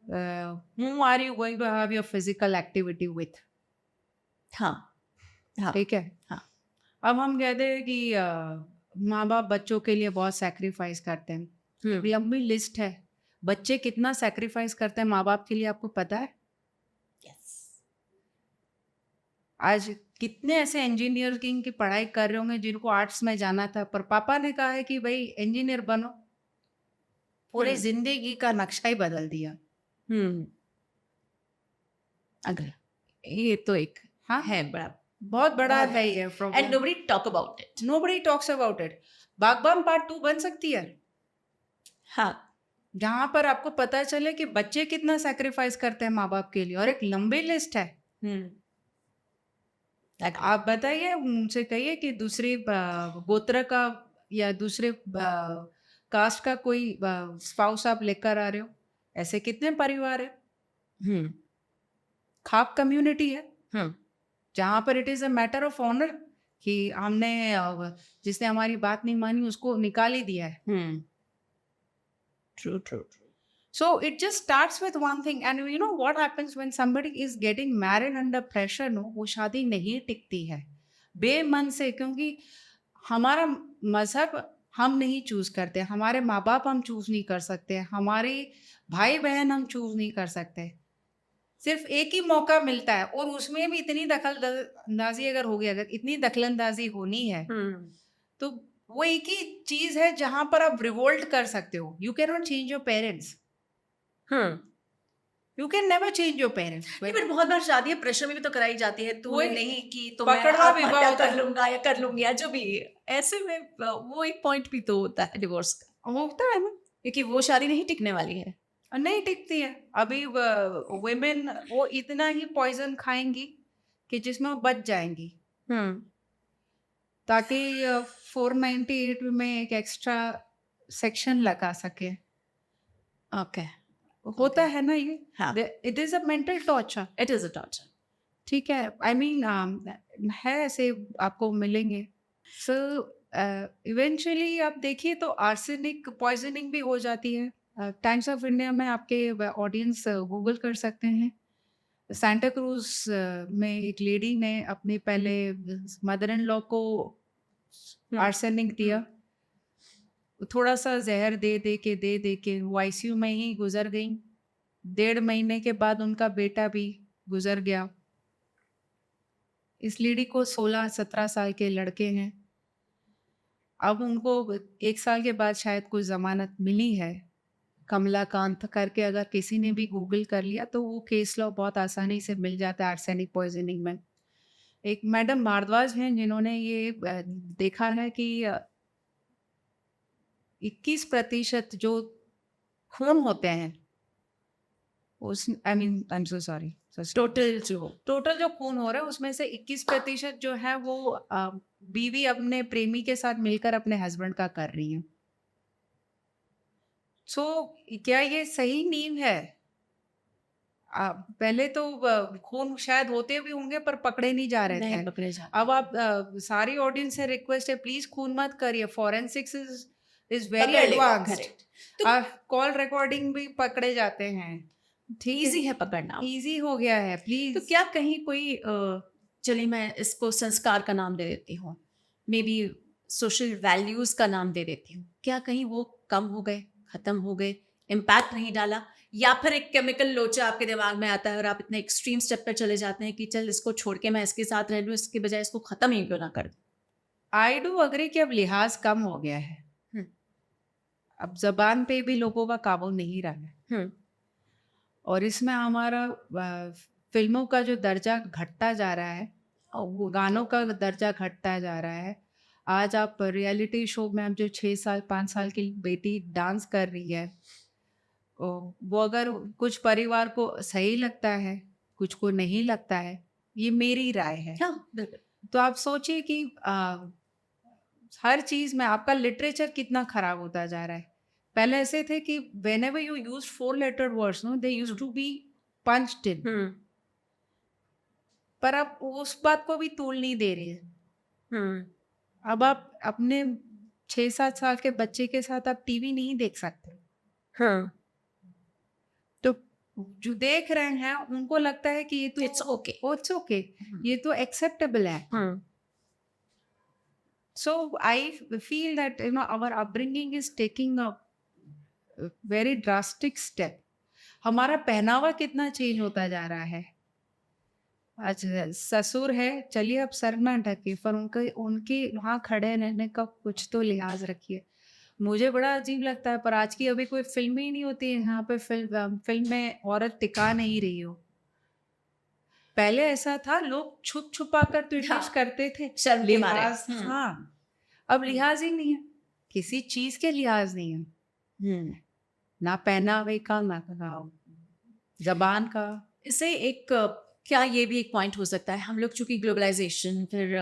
Speaker 1: whom are you going to have your physical activity with?
Speaker 2: हाँ, हाँ,
Speaker 1: ठीक है।
Speaker 2: हाँ।
Speaker 1: अब हम कहते हैं कि माँ बाप बच्चों के लिए बहुत सैक्रिफाइस करते हैं। लंबी लिस्ट है, बच्चे कितना सैक्रिफाइस करते हैं माँ बाप के लिए, आपको पता है?
Speaker 2: यस।
Speaker 1: आज कितने ऐसे इंजीनियरिंग की पढ़ाई कर रहे होंगे जिनको आर्ट्स में जाना था, पर पापा ने कहा है कि भाई इंजीनियर बनो, पूरे जिंदगी का नक्शा ही बदल दिया।
Speaker 2: अगर ये तो एक
Speaker 1: हाँ
Speaker 2: है बड़ा,
Speaker 1: बहुत बड़ा है ये
Speaker 2: and
Speaker 1: problem.
Speaker 2: Nobody talk about it.
Speaker 1: Nobody talks about it. बागबान पार्ट 2 बन सकती है,
Speaker 2: हाँ,
Speaker 1: जहाँ पर आपको पता चले कि बच्चे कितना सैक्रिफाइस करते हैं माँ बाप के लिए, और एक लंबी लिस्ट है। आप बताइए, उनसे कहिए कि दूसरी गोत्र का या दूसरे कास्ट का कोई स्पाउस आप लेकर आ रहे हो, ऐसे कितने परिवार है। खाप कम्युनिटी है जहाँ पर it is a matter of honour कि हमने जिसने हमारी बात नहीं मानी उसको निकाल ही दिया है।
Speaker 2: True true.
Speaker 1: So it just starts with one thing, and you know what happens when somebody is getting married under pressure? No, वो शादी नहीं टिकती है बेमन से, क्योंकि हमारा मजहब हम नहीं चूज करते, हमारे माँ बाप हम चूज नहीं कर सकते, हमारे भाई बहन हम चूज नहीं कर सकते। सिर्फ एक ही मौका मिलता है, और उसमें भी इतनी दखलंदाजी अगर होगी, अगर इतनी दखलंदाजी होनी है तो वो एक ही चीज है जहां पर आप रिवोल्ट कर सकते हो। You can not change your parents, you can never change your parents.
Speaker 2: पर बहुत बार शादियां प्रेशर में भी तो कराई जाती है, तू
Speaker 1: वही
Speaker 2: नहीं की तो
Speaker 1: पकड़वा
Speaker 2: मैं
Speaker 1: विवाह
Speaker 2: आत्महत्या
Speaker 1: होता
Speaker 2: कर
Speaker 1: है।
Speaker 2: लूंगा या कर लूंगी या जो भी ऐसे में वो एक पॉइंट भी तो होता है डिवोर्स का,
Speaker 1: होता है ना,
Speaker 2: क्योंकि वो शादी नहीं टिकने वाली है।
Speaker 1: नहीं टिकती है। अभी वुमेन वो इतना ही पॉइजन खाएंगी कि जिसमें वो बच जाएंगी, ताकि 498 में एक एक्स्ट्रा सेक्शन लगा सके।
Speaker 2: ओके।
Speaker 1: होता
Speaker 2: Okay.
Speaker 1: है ना ये,
Speaker 2: हाँ,
Speaker 1: it is a mental torture.
Speaker 2: It is a torture.
Speaker 1: ठीक है, आई मीन है ऐसे आपको मिलेंगे। सो इवेंचुअली आप देखिए तो आर्सेनिक पॉइजनिंग भी हो जाती है। टाइम्स ऑफ इंडिया में आपके ऑडियंस गूगल कर सकते हैं। सांता क्रूज में एक लेडी ने अपने पहले मदर इन लॉ को आर्सेनिक दिया, थोड़ा सा जहर दे के वो आईसीयू में ही गुजर गई। 1.5 महीने के बाद उनका बेटा भी गुजर गया। इस लेडी को 16-17 साल के लड़के हैं। अब उनको 1 साल के बाद शायद कोई जमानत मिली है। कमलाकांत करके अगर किसी ने भी गूगल कर लिया तो वो केस लॉ बहुत आसानी से मिल जाता है आर्सेनिक पॉइजनिंग में। एक मैडम भारद्वाज हैं जिन्होंने ये देखा है कि 21% जो खून होते हैं उस I mean I am so sorry, total जो खून हो रहा है उसमें से 21% जो है वो बीवी अपने प्रेमी के साथ मिलकर अपने हस्बैंड का कर रही है। सो क्या ये सही नींव है? पहले तो खून शायद होते भी होंगे पर पकड़े नहीं जा रहे
Speaker 2: नहीं
Speaker 1: थे।
Speaker 2: पकड़े जाते।
Speaker 1: अब आप सारी ऑडियंस से रिक्वेस्ट है, प्लीज खून मत करिए। फॉरेंसिक्स इज वेरी
Speaker 2: पकड़ लेगा,
Speaker 1: एडवांस्ड।
Speaker 2: correct। तो
Speaker 1: कॉल रिकॉर्डिंग भी पकड़े जाते हैं। ठीक
Speaker 2: इजी है पकड़ना।
Speaker 1: इजी हो गया है,
Speaker 2: तो
Speaker 1: प्लीज।
Speaker 2: क्या कहीं कोई चलिए मैं इसको संस्कार का नाम दे देती हूँ, मे बी सोशल वैल्यूज का नाम दे देती हूँ, क्या कहीं वो कम हो गए, खत्म हो गए, इम्पैक्ट नहीं डाला, या फिर एक केमिकल लोचा आपके दिमाग में आता है और आप इतने एक्सट्रीम स्टेप पर चले जाते हैं कि चल इसको छोड़ के मैं इसके साथ रह लूँ, इसके बजाय इसको खत्म ही क्यों ना कर दूं।
Speaker 1: आई डू अग्री कि अब लिहाज कम हो गया है।
Speaker 2: हम्म।
Speaker 1: अब जबान पे भी लोगों का काबू नहीं रहा है।
Speaker 2: हम्म।
Speaker 1: और इसमें हमारा फिल्मों का जो दर्जा घटता जा रहा है, वो गानों का दर्जा घटता जा रहा है। आज आप रियलिटी शो में, अब जो 6 साल 5 साल की बेटी डांस कर रही है, वो अगर कुछ परिवार को सही लगता है, कुछ को नहीं लगता है, ये मेरी राय है।
Speaker 2: हाँ बिल्कुल।
Speaker 1: तो आप सोचिए कि हर चीज में आपका लिटरेचर कितना खराब होता जा रहा है। पहले ऐसे थे कि whenever you used 4 letter words, no, they used to be punched in. पर अब उस बात को भी तूल नहीं दे रही है। अब आप अपने 6-7 साल के बच्चे के साथ आप टीवी नहीं देख सकते। तो जो देख रहे हैं उनको लगता है कि ये तो
Speaker 2: इट्स ओके।
Speaker 1: इट्स ओके, ये तो एक्सेप्टेबल है। So I feel that our upbringing is taking a very drastic step. हमारा पहनावा कितना चेंज होता जा रहा है। आज ससुर है, चलिए अब सर ना ढके, पर उनके उनके वहाँ खड़े रहने का कुछ तो लिहाज रखिए। मुझे बड़ा अजीब लगता है, पर आज की अभी कोई फिल्म ही नहीं होती है यहाँ पे फिल्म में औरत टिका नहीं रही हो। पहले ऐसा था, लोग छुप छुपा कर ट्वीट करते थे,
Speaker 2: शर्म के मारे।
Speaker 1: लिहाज। हाँ, अब लिहाज ही नहीं है, किसी चीज के लिहाज नहीं है। ना पहनावे का, ना जबान का।
Speaker 2: इसे एक क्या ये भी एक पॉइंट हो सकता है, हम लोग चूंकि ग्लोबलाइजेशन, फिर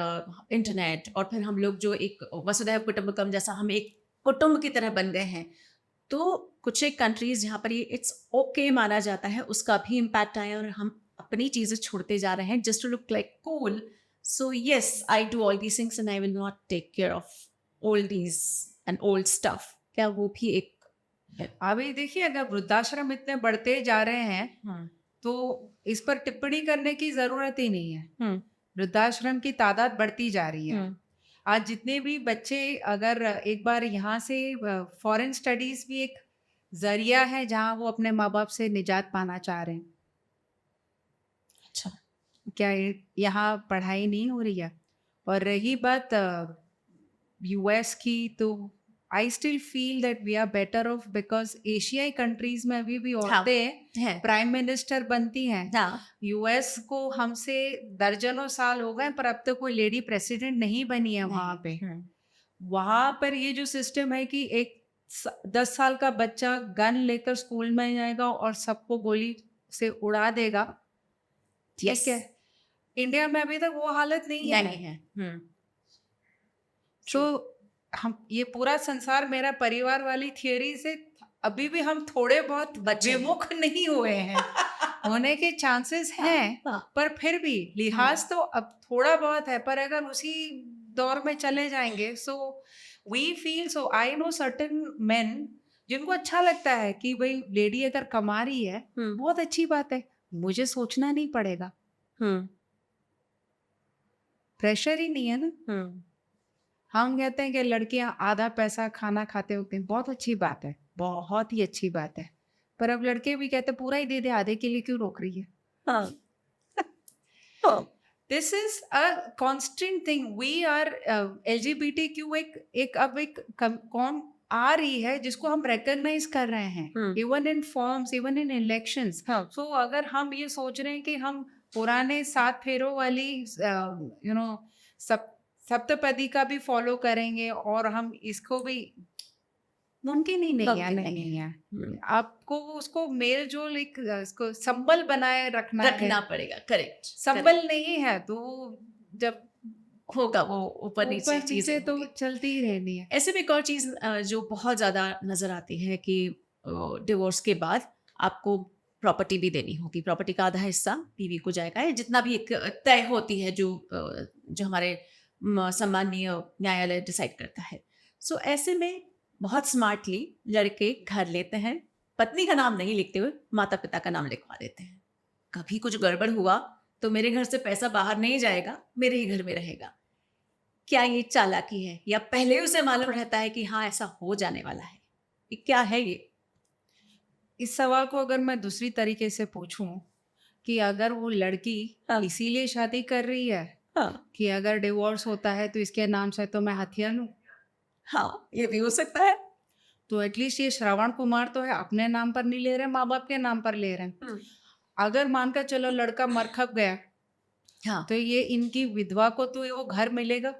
Speaker 2: इंटरनेट, और फिर हम लोग जो एक वसुधैव कुटुंबकम जैसा हम एक कुटुंब की तरह बन गए हैं, तो कुछ एक कंट्रीज जहाँ पर ये इट्स ओके माना जाता है, उसका भी इम्पैक्ट आया और हम अपनी चीजें छोड़ते जा रहे हैं just to look like cool. So yes, I do all these things and I will not take care of oldies and old stuff. क्या वो भी एक
Speaker 1: अभी देखिए, अगर वृद्धाश्रम इतने बढ़ते जा रहे हैं तो इस पर टिप्पणी करने की जरूरत ही नहीं है। वृद्धाश्रम की तादाद बढ़ती जा रही है। आज जितने भी बच्चे, अगर एक बार यहाँ से फॉरेन स्टडीज भी एक जरिया है जहाँ वो अपने माँ बाप से निजात पाना चाह रहे हैं।
Speaker 2: अच्छा,
Speaker 1: क्या यहाँ पढ़ाई नहीं हो रही है? और रही बात यूएस की, तो I still feel that we are better off, because एशियाई कंट्रीज में अभी भी औरतें प्राइम मिनिस्टर बनती हैं। यूएस को हमसे दर्जनों साल हो गए पर अब तक कोई लेडी प्रेसिडेंट नहीं बनी है वहाँ पे। वहां पर ये जो सिस्टम है कि 10 साल का बच्चा गन लेकर स्कूल में जाएगा और सबको गोली से उड़ा देगा,
Speaker 2: यस,
Speaker 1: ठीक है। इंडिया में अभी तक वो हालत नहीं है।
Speaker 2: नहीं है।
Speaker 1: तो हम ये पूरा संसार मेरा परिवार वाली थियरी से अभी भी हम थोड़े बहुत
Speaker 2: बचे हैं।
Speaker 1: विमुख नहीं हुए हैं। होने के चांसेस हैं,
Speaker 2: हाँ,
Speaker 1: पर फिर भी लिहाज तो अब थोड़ा बहुत है। पर अगर उसी दौर में चले जाएंगे, so we feel, so I know certain men जिनको अच्छा लगता है कि भाई लेडी अगर कमा रही है, बहुत अच्छी बात है, मुझे सोचना नहीं पड़ेगा, प्रेशर ही नहीं है ना। हम कहते हैं कि लड़कियां आधा पैसा खाना खाते होते हैं, बहुत अच्छी बात है, बहुत ही अच्छी बात है। पर अब लड़के भी कहते हैं पूरा ही दे दे, आधे के लिए क्यों रोक रही है। This is a constant thing. We are LGBTQ एक कौन आ रही है जिसको हम रिकॉग्नाइज कर रहे हैं, even in forms, even in elections. So अगर हम ये सोच रहे हैं कि हम पुराने 7 फेरों वाली सब सप्तपदी का भी फॉलो करेंगे और हम इसको भी, मुमकिन ही नहीं है, नहीं है। आपको उसको मेल जोल एक इसको संबल बनाए रखना है।
Speaker 2: पड़ेगा, करेक्ट।
Speaker 1: संबल नहीं है तो जब
Speaker 2: होगा वो ऊपर नीचे
Speaker 1: नीचे
Speaker 2: चीजें
Speaker 1: तो
Speaker 2: होंगी।
Speaker 1: चलती ही रहनी है।
Speaker 2: ऐसे में एक और चीज जो बहुत ज्यादा नजर आती है कि डिवोर्स के बाद आपको प्रॉपर्टी भी देनी होगी। प्रॉपर्टी का आधा हिस्सा बीवी को जाएगा, या जितना भी एक तय होती है जो हमारे सम्माननीय न्यायालय डिसाइड करता है। सो ऐसे में बहुत स्मार्टली लड़के घर लेते हैं, पत्नी का नाम नहीं लिखते हुए माता पिता का नाम लिखवा देते हैं। कभी कुछ गड़बड़ हुआ तो मेरे घर से पैसा बाहर नहीं जाएगा, मेरे ही घर में रहेगा। क्या ये चालाकी है, या पहले उसे मालूम रहता है कि हाँ ऐसा हो जाने वाला है? ये क्या है ये?
Speaker 1: इस सवाल को अगर मैं दूसरी तरीके से पूछूं कि अगर वो लड़की इसीलिए शादी कर रही है कि अगर डिवोर्स होता है तो इसके नाम से तो मैं हथियार लूं,
Speaker 2: हाँ, ये भी हो सकता है।
Speaker 1: तो एटलीस्ट ये श्रवण कुमार तो है, अपने नाम पर नहीं ले रहे, माँ बाप के नाम पर ले रहे हैं। अगर मानकर चलो लड़का मर खप गया,
Speaker 2: हाँ,
Speaker 1: तो ये इनकी विधवा को तो वो घर मिलेगा।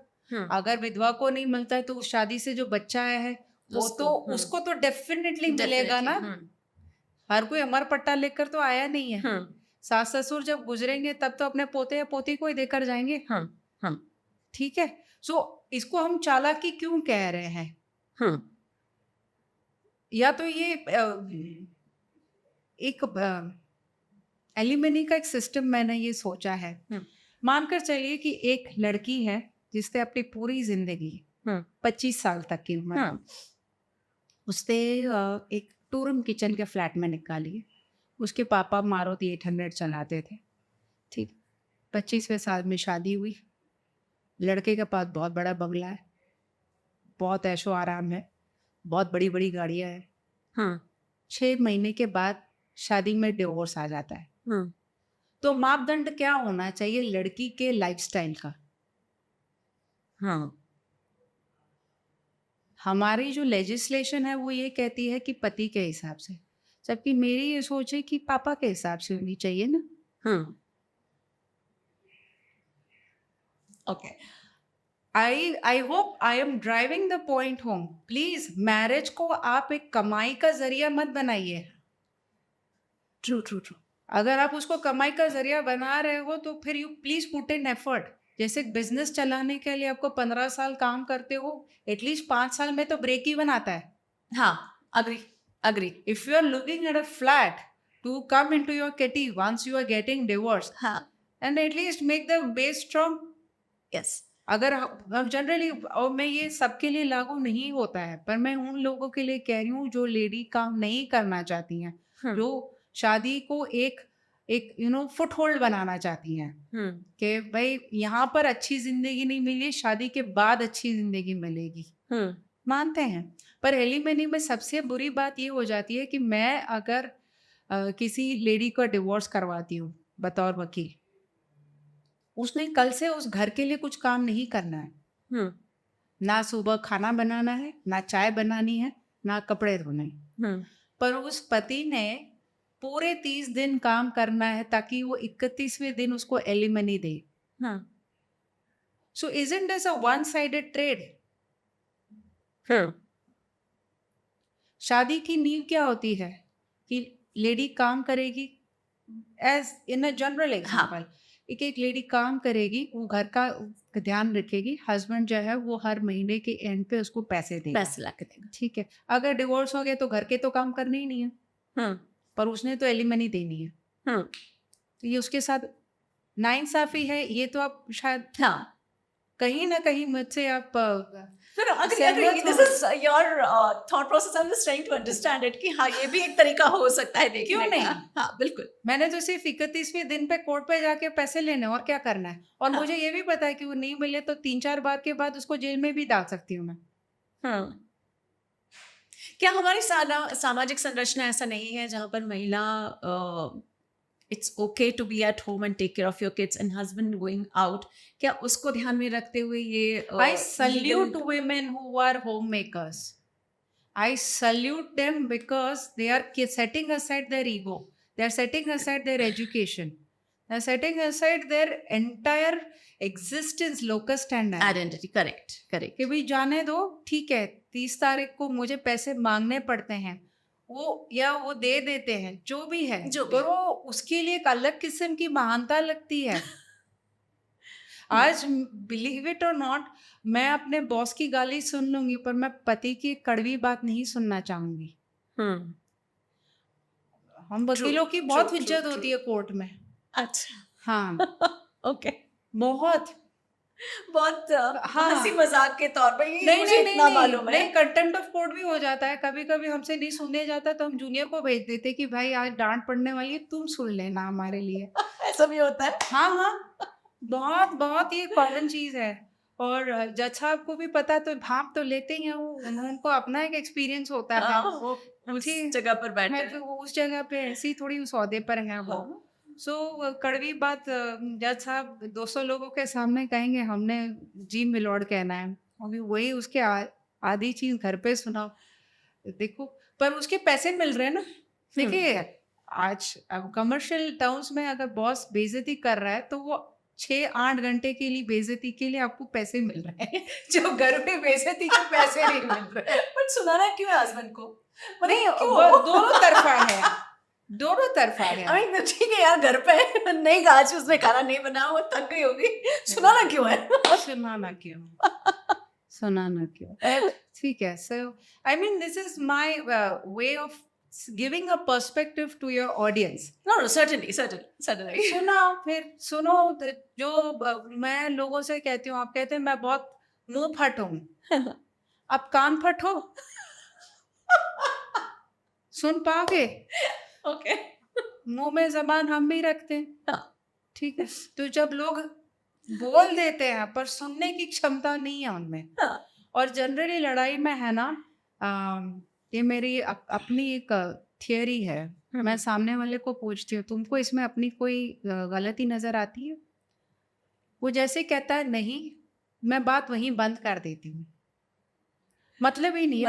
Speaker 1: अगर विधवा को नहीं मिलता है तो उस शादी से जो बच्चा आया है उसको तो डेफिनेटली मिलेगा ना। हर कोई अमर पट्टा लेकर तो आया नहीं है। सास ससुर जब गुजरेंगे तब तो अपने पोते या पोती को ही देकर जाएंगे। ठीक है। सो इसको हम चालाकी क्यों कह रहे हैं? या तो ये एक एलिमनी का एक सिस्टम मैंने ये सोचा है। मानकर चलिए कि एक लड़की है जिसने अपनी पूरी जिंदगी 25 साल तक की उम्र उसने एक टू रूम किचन के फ्लैट में निकाली। उसके पापा मारुति 800 चलाते थे। ठीक, 25वें साल में शादी हुई। लड़के के पास बहुत बड़ा बंगला है, बहुत ऐशो आराम है, बहुत बड़ी बड़ी गाड़ियां हैं। 6 महीने के बाद शादी में डिवोर्स आ जाता है। तो मापदंड क्या होना चाहिए लड़की के लाइफस्टाइल का? हमारी जो लेजिस्लेशन है वो ये कहती है कि पति के हिसाब से, जबकि मेरी ये सोच है कि पापा के हिसाब से होनी चाहिए ना।
Speaker 2: Okay.
Speaker 1: I hope I am driving the point home. Please marriage को आप एक कमाई का जरिया मत बनाइए।
Speaker 2: True true true.
Speaker 1: अगर आप उसको कमाई का जरिया बना रहे हो तो फिर you please put in effort. जैसे बिजनेस चलाने के लिए आपको 15 साल काम करते हो, एटलीस्ट 5 साल में तो ब्रेक इवन आता है।
Speaker 2: हाँ, agree.
Speaker 1: If you are looking at a flat to come into your kitty once you are getting divorced,
Speaker 2: हाँ,
Speaker 1: and at least make the base strong.
Speaker 2: Yes.
Speaker 1: अगर जनरली, और मैं ये सबके लिए लागू नहीं होता है, पर मैं उन लोगों के लिए कह रही हूँ जो लेडी काम नहीं करना चाहती हैं, जो शादी को एक फुट होल्ड बनाना चाहती हैं कि भाई यहाँ पर अच्छी जिंदगी नहीं मिली, शादी के बाद अच्छी जिंदगी मिलेगी। मानते हैं, पर एलिमनी में सबसे बुरी बात ये हो जाती है कि मैं अगर किसी लेडी को डिवोर्स करवाती हूँ बतौर वकील, उसने कल से उस घर के लिए कुछ काम नहीं करना है। ना सुबह खाना बनाना है, ना चाय बनानी है, ना कपड़े धोने हैं। पर उस पति ने पूरे 30 दिन काम करना है ताकि वो 31वें दिन उसको alimony they. So isn't this a one sided trade? शादी की नींव क्या होती है कि लेडी काम करेगी, as in a general example, एक लेडी काम करेगी, वो घर का ध्यान रखेगी, हस्बैंड जो है वो हर महीने के एंड पे उसको पैसे देगा,
Speaker 2: पैसे ला के देगा।
Speaker 1: ठीक है। अगर डिवोर्स हो गया तो घर के तो काम करने ही नहीं है, पर उसने तो एलिमनी देनी है, तो ये उसके साथ नाइंसाफी है। ये तो आप शायद
Speaker 2: हाँ,
Speaker 1: कहीं ना कहीं मुझसे आप
Speaker 2: फिर अगर
Speaker 1: सहमत
Speaker 2: दिस
Speaker 1: हो।
Speaker 2: Is your thought process, I am just trying to understand it कि हाँ ये भी एक तरीका हो सकता है देखने
Speaker 1: क्यों
Speaker 2: का।
Speaker 1: नहीं?
Speaker 2: हाँ बिल्कुल।
Speaker 1: मैंने तो सिर्फ 31वें दिन पे कोर्ट पे जाके पैसे लेने, और क्या करना है। और
Speaker 2: हाँ।
Speaker 1: मुझे ये भी पता है कि वो नहीं मिले तो 3-4 बार के बाद उसको जेल में भी डाल सकती हूँ मैं।
Speaker 2: क्या हमारी सामाजिक संरचना ऐसा नहीं है जहाँ पर महिला it's okay to be at home and take care of your kids and husband going out, क्या उसको ध्यान में रखते हुए ये
Speaker 1: I salute women who are homemakers. I salute them because they are setting aside their ego. They are setting aside their education. They are setting aside their entire existence, locus standi.
Speaker 2: Identity? Correct.
Speaker 1: कि भाई जाने दो, ठीक है, 30 तारीख को मुझे पैसे मांगने पड़ते हैं, वो या वो दे देते हैं, जो भी है, पर वो उसके लिए एक अलग किस्म की महानता लगती है। आज बिलीव इट और नॉट, मैं अपने बॉस की गाली सुन लूंगी, पर मैं पति की कड़वी बात नहीं सुनना चाहूंगी। हम वकीलों की बहुत इज्जत होती है कोर्ट में।
Speaker 2: अच्छा,
Speaker 1: हाँ
Speaker 2: ओके।
Speaker 1: बहुत
Speaker 2: हाँ, हंसी मजाक के तौर पर ये मुझे इतना मालूम है।
Speaker 1: नहीं, कंटेम्प्ट ऑफ कोर्ट भी हो जाता है कभी कभी। हमसे नहीं सुनने जाता तो हम जूनियर को भेज देते कि भाई आज डांट पड़ने वाली है, तुम सुन लेना हमारे लिए।
Speaker 2: ऐसा भी होता है।
Speaker 1: हाँ, बहुत बहुत ये कॉमन चीज है। और जज साहब को भी पता, तो भाप तो लेते ही हैं वो, उनको अपना एक एक्सपीरियंस होता है।
Speaker 2: वो उस जगह पर बैठे
Speaker 1: है, तो वो उस जगह पे ऐसी थोड़ी उस औहदे पर है वो। सो कड़वी बात जज साहब 200 लोगों के सामने कहेंगे, हमने जी मिलॉर्ड कहना है, अभी वही उसके आधी चीज घर पे सुनाओ। देखो, पर उसके पैसे मिल रहे हैं ना। देखिए, आज कमर्शियल टर्म्स में अगर बॉस बेइज्जती कर रहा है तो वो 6-8 घंटे के लिए बेइज्जती के लिए आपको पैसे मिल रहे हैं, जो घर पे बेइज्जती के पैसे नहीं मिल रहे।
Speaker 2: बट सुनाना क्यों है हस्बैंड को?
Speaker 1: नहीं, दोनों तरफा है, दोनों तरफा है।
Speaker 2: I mean, ठीक है यार, घर पे नहीं आज उसने खाना नहीं बनाया, वो थक गई होगी, सुनाना क्यों है?
Speaker 1: सुनाना क्यों? ठीक है। So I mean this is my way of giving a perspective to your audience.
Speaker 2: No, certainly.
Speaker 1: सुनो, जो मैं लोगों से कहती हूँ, आप कहते हैं मैं बहुत मुंह फट हूँ, अब कान फट हो। सुन पाओगे?
Speaker 2: ओके।
Speaker 1: मुंह में जबान हम भी रखते हैं,
Speaker 2: हाँ।
Speaker 1: ठीक है। तो जब लोग बोल देते हैं पर सुनने की क्षमता नहीं है उनमें, और जनरली लड़ाई में है ना, ये मेरी अपनी एक थियरी है। मैं सामने वाले को पूछती हूँ, तुमको इसमें अपनी कोई गलती नजर आती है? वो जैसे कहता है नहीं, मैं बात वहीं बंद कर देती हूँ। मतलब ही नहीं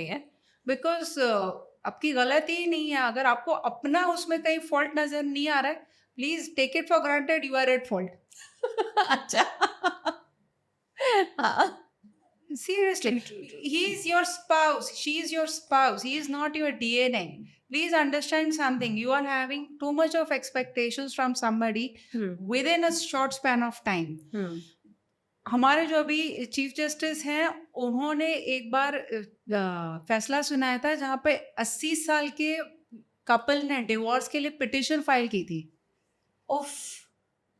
Speaker 1: है, बिकॉज आपकी गलती ही नहीं है। अगर आपको अपना उसमें कहीं फॉल्ट नजर नहीं आ रहा है, please take it for granted you are at fault.
Speaker 2: अच्छा।
Speaker 1: Seriously, he is your spouse, she is your spouse, he is not your DNA. Please understand something, you are having too much of expectations from somebody within a short span of time. हमारे जो अभी chief justice हैं, उन्होंने एक बार फैसला सुनाया था जहाँ पे 80 साल के कपल ने डिवोर्स के लिए पिटिशन फाइल की थी।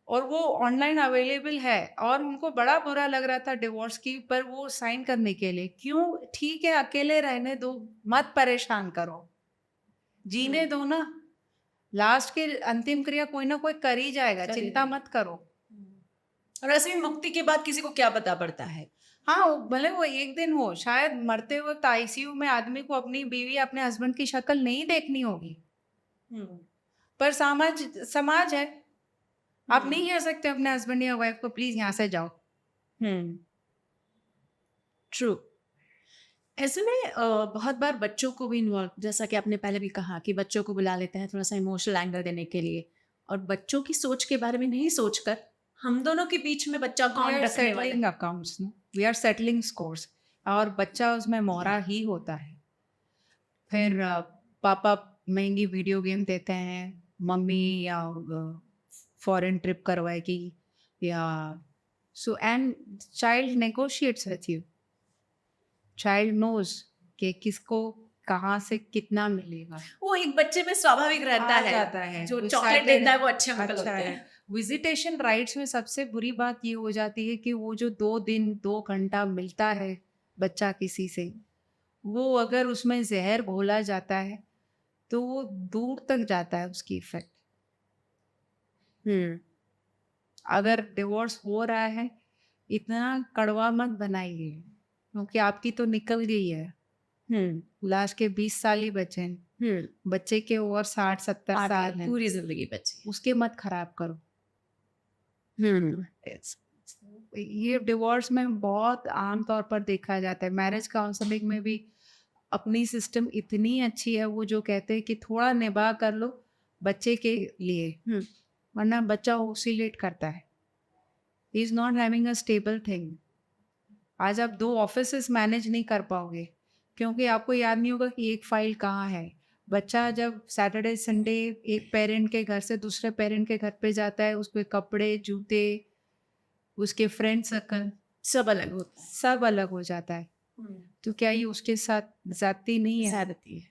Speaker 1: और वो ऑनलाइन अवेलेबल है, और उनको बड़ा बुरा लग रहा था डिवोर्स की, पर वो साइन करने के लिए, क्यों? ठीक है, अकेले रहने दो, मत परेशान करो, जीने दो ना, लास्ट के अंतिम क्रिया कोई ना कोई कर ही जाएगा, चिंता मत करो।
Speaker 2: और ऐसे भी मुक्ति के बाद किसी को क्या पता पड़ता है?
Speaker 1: हाँ, भले वो एक दिन हो, शायद मरते वक्त आईसीयू में आदमी को अपनी बीवी, अपने हस्बैंड की शक्ल नहीं देखनी होगी, पर समाज है, आप नहीं कह सकते अपने हस्बैंड या वाइफ को प्लीज यहाँ से जाओ।
Speaker 2: ट्रू। ऐसे में बहुत बार बच्चों को भी इन्वॉल्व, जैसा कि आपने पहले भी कहा कि बच्चों को बुला लेते हैं थोड़ा सा इमोशनल एंगल देने के लिए, और बच्चों की सोच के बारे में नहीं सोचकर हम दोनों के बीच में बच्चा कौन रखने वाले?
Speaker 1: We are settling scores. और बच्चा उसमें मोहरा ही होता है। फिर पापा महंगी वीडियो गेम देते हैं, मम्मी या फॉरेन ट्रिप करवाएगी, या so and child negotiates with you. Child knows कि किसको कहाँ से कितना मिलेगा।
Speaker 2: वो एक बच्चे में स्वाभाविक रहता
Speaker 1: आ
Speaker 2: है,
Speaker 1: जाता है
Speaker 2: जो
Speaker 1: वो
Speaker 2: चॉकलेट
Speaker 1: excited
Speaker 2: देता है वो अच्छे अंकल
Speaker 1: अच्छा
Speaker 2: होते
Speaker 1: है।
Speaker 2: हैं।
Speaker 1: विजिटेशन राइट्स में सबसे बुरी बात ये हो जाती है कि वो जो 2 दिन 2 घंटा मिलता है बच्चा किसी से, वो अगर उसमें ज़हर घोला जाता है तो वो दूर तक जाता है उसकी इफ़ेक्ट। अगर डिवोर्स हो रहा है, इतना कड़वा मत बनाइए, क्योंकि आपकी तो निकल गई है। लास्ट के 20 साल ही बचे हैं। बच्चे के और 60-70 साल हैं,
Speaker 2: पूरी जिंदगी बची।
Speaker 1: उसके मत खराब करो। ये डिवोर्स में बहुत आम तौर पर देखा जाता है। मैरिज काउंसलिंग में भी अपनी सिस्टम इतनी अच्छी है, वो जो कहते हैं कि थोड़ा निभा कर लो बच्चे के लिए, वरना बच्चा ओसिलेट करता है। He is not having a stable thing. आज आप 2 ऑफिसेस मैनेज नहीं कर पाओगे, क्योंकि आपको याद नहीं होगा कि एक फाइल कहाँ है। बच्चा जब सैटरडे संडे एक पेरेंट के घर से दूसरे पेरेंट के घर पे जाता है, उसके कपड़े, जूते, उसके फ्रेंड सर्कल
Speaker 2: सब अलग होता
Speaker 1: सब अलग हो जाता है। तो क्या ये उसके साथ ज़्यादती नहीं है?
Speaker 2: ज्यादती है।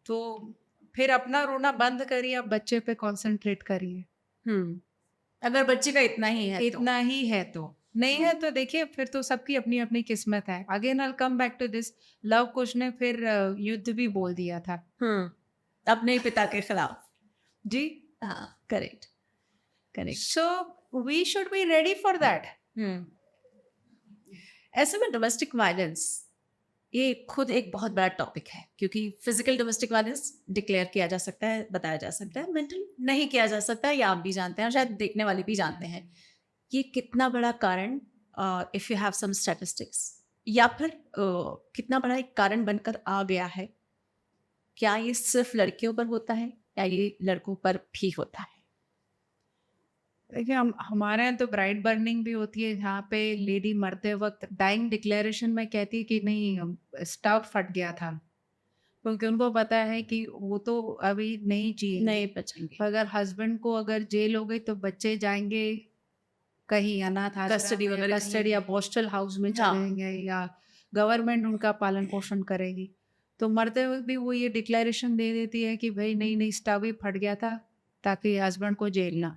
Speaker 1: तो फिर अपना रोना बंद करिए, अब बच्चे पे कॉन्सेंट्रेट करिए।
Speaker 2: अगर बच्चे का इतना ही है
Speaker 1: इतना ही है तो, नहीं है तो देखिए फिर तो सबकी अपनी अपनी किस्मत है। Again I come back to this, Lav Kush ने फिर युद्ध भी बोल दिया था।
Speaker 2: अपने ही पिता के खिलाफ।
Speaker 1: जी,
Speaker 2: हाँ, correct correct.
Speaker 1: So we should be ready for that.
Speaker 2: ऐसे में डोमेस्टिक वायलेंस ये खुद एक बहुत बड़ा टॉपिक है, क्योंकि फिजिकल डोमेस्टिक वायलेंस डिक्लेयर किया जा सकता है, बताया जा सकता है, मेंटल नहीं किया जा सकता है, या आप भी जानते हैं और शायद देखने वाले भी जानते हैं। ये कितना बड़ा कारण, if you have some statistics, या फिर कितना बड़ा एक कारण बनकर आ गया है? क्या ये सिर्फ लड़कियों पर होता है या ये लड़कों पर भी होता है?
Speaker 1: देखिए हमारे यहाँ तो ब्राइड बर्निंग भी होती है, जहाँ पे लेडी मरते वक्त डाइंग डिक्लेरेशन में कहती है कि नहीं स्टव फट गया था, क्योंकि उनको पता है कि वो तो अभी नहीं जिएंगे।
Speaker 2: नहीं बचेंगे।
Speaker 1: अगर हस्बैंड को अगर जेल हो गई तो बच्चे जाएंगे कहीं अनाथ
Speaker 2: कस्टडी
Speaker 1: आश्रम,
Speaker 2: वगैरह
Speaker 1: कस्टडी या हॉस्टल हाउस में
Speaker 2: हाँ।
Speaker 1: चलेंगे, या गवर्नमेंट उनका पालन पोषण करेगी। तो मरते वक्त भी वो ये डिक्लेरेशन दे देती है कि भाई नहीं नहीं स्टव ही फट गया था, ताकि हस्बैंड को जेल ना।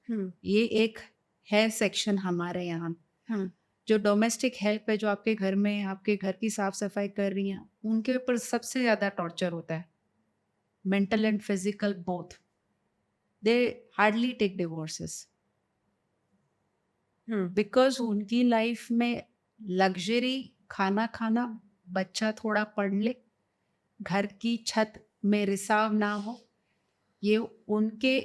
Speaker 1: ये एक है सेक्शन हमारे यहाँ। जो डोमेस्टिक हेल्प है, जो आपके घर में आपके घर की साफ सफाई कर रही हैं, उनके ऊपर सबसे ज़्यादा टॉर्चर होता है, mental and physical both. They hardly take divorces because उनकी लाइफ में लग्जरी खाना खाना, बच्चा थोड़ा पढ़ ले, घर की छत में रिसाव ना हो, ये उनके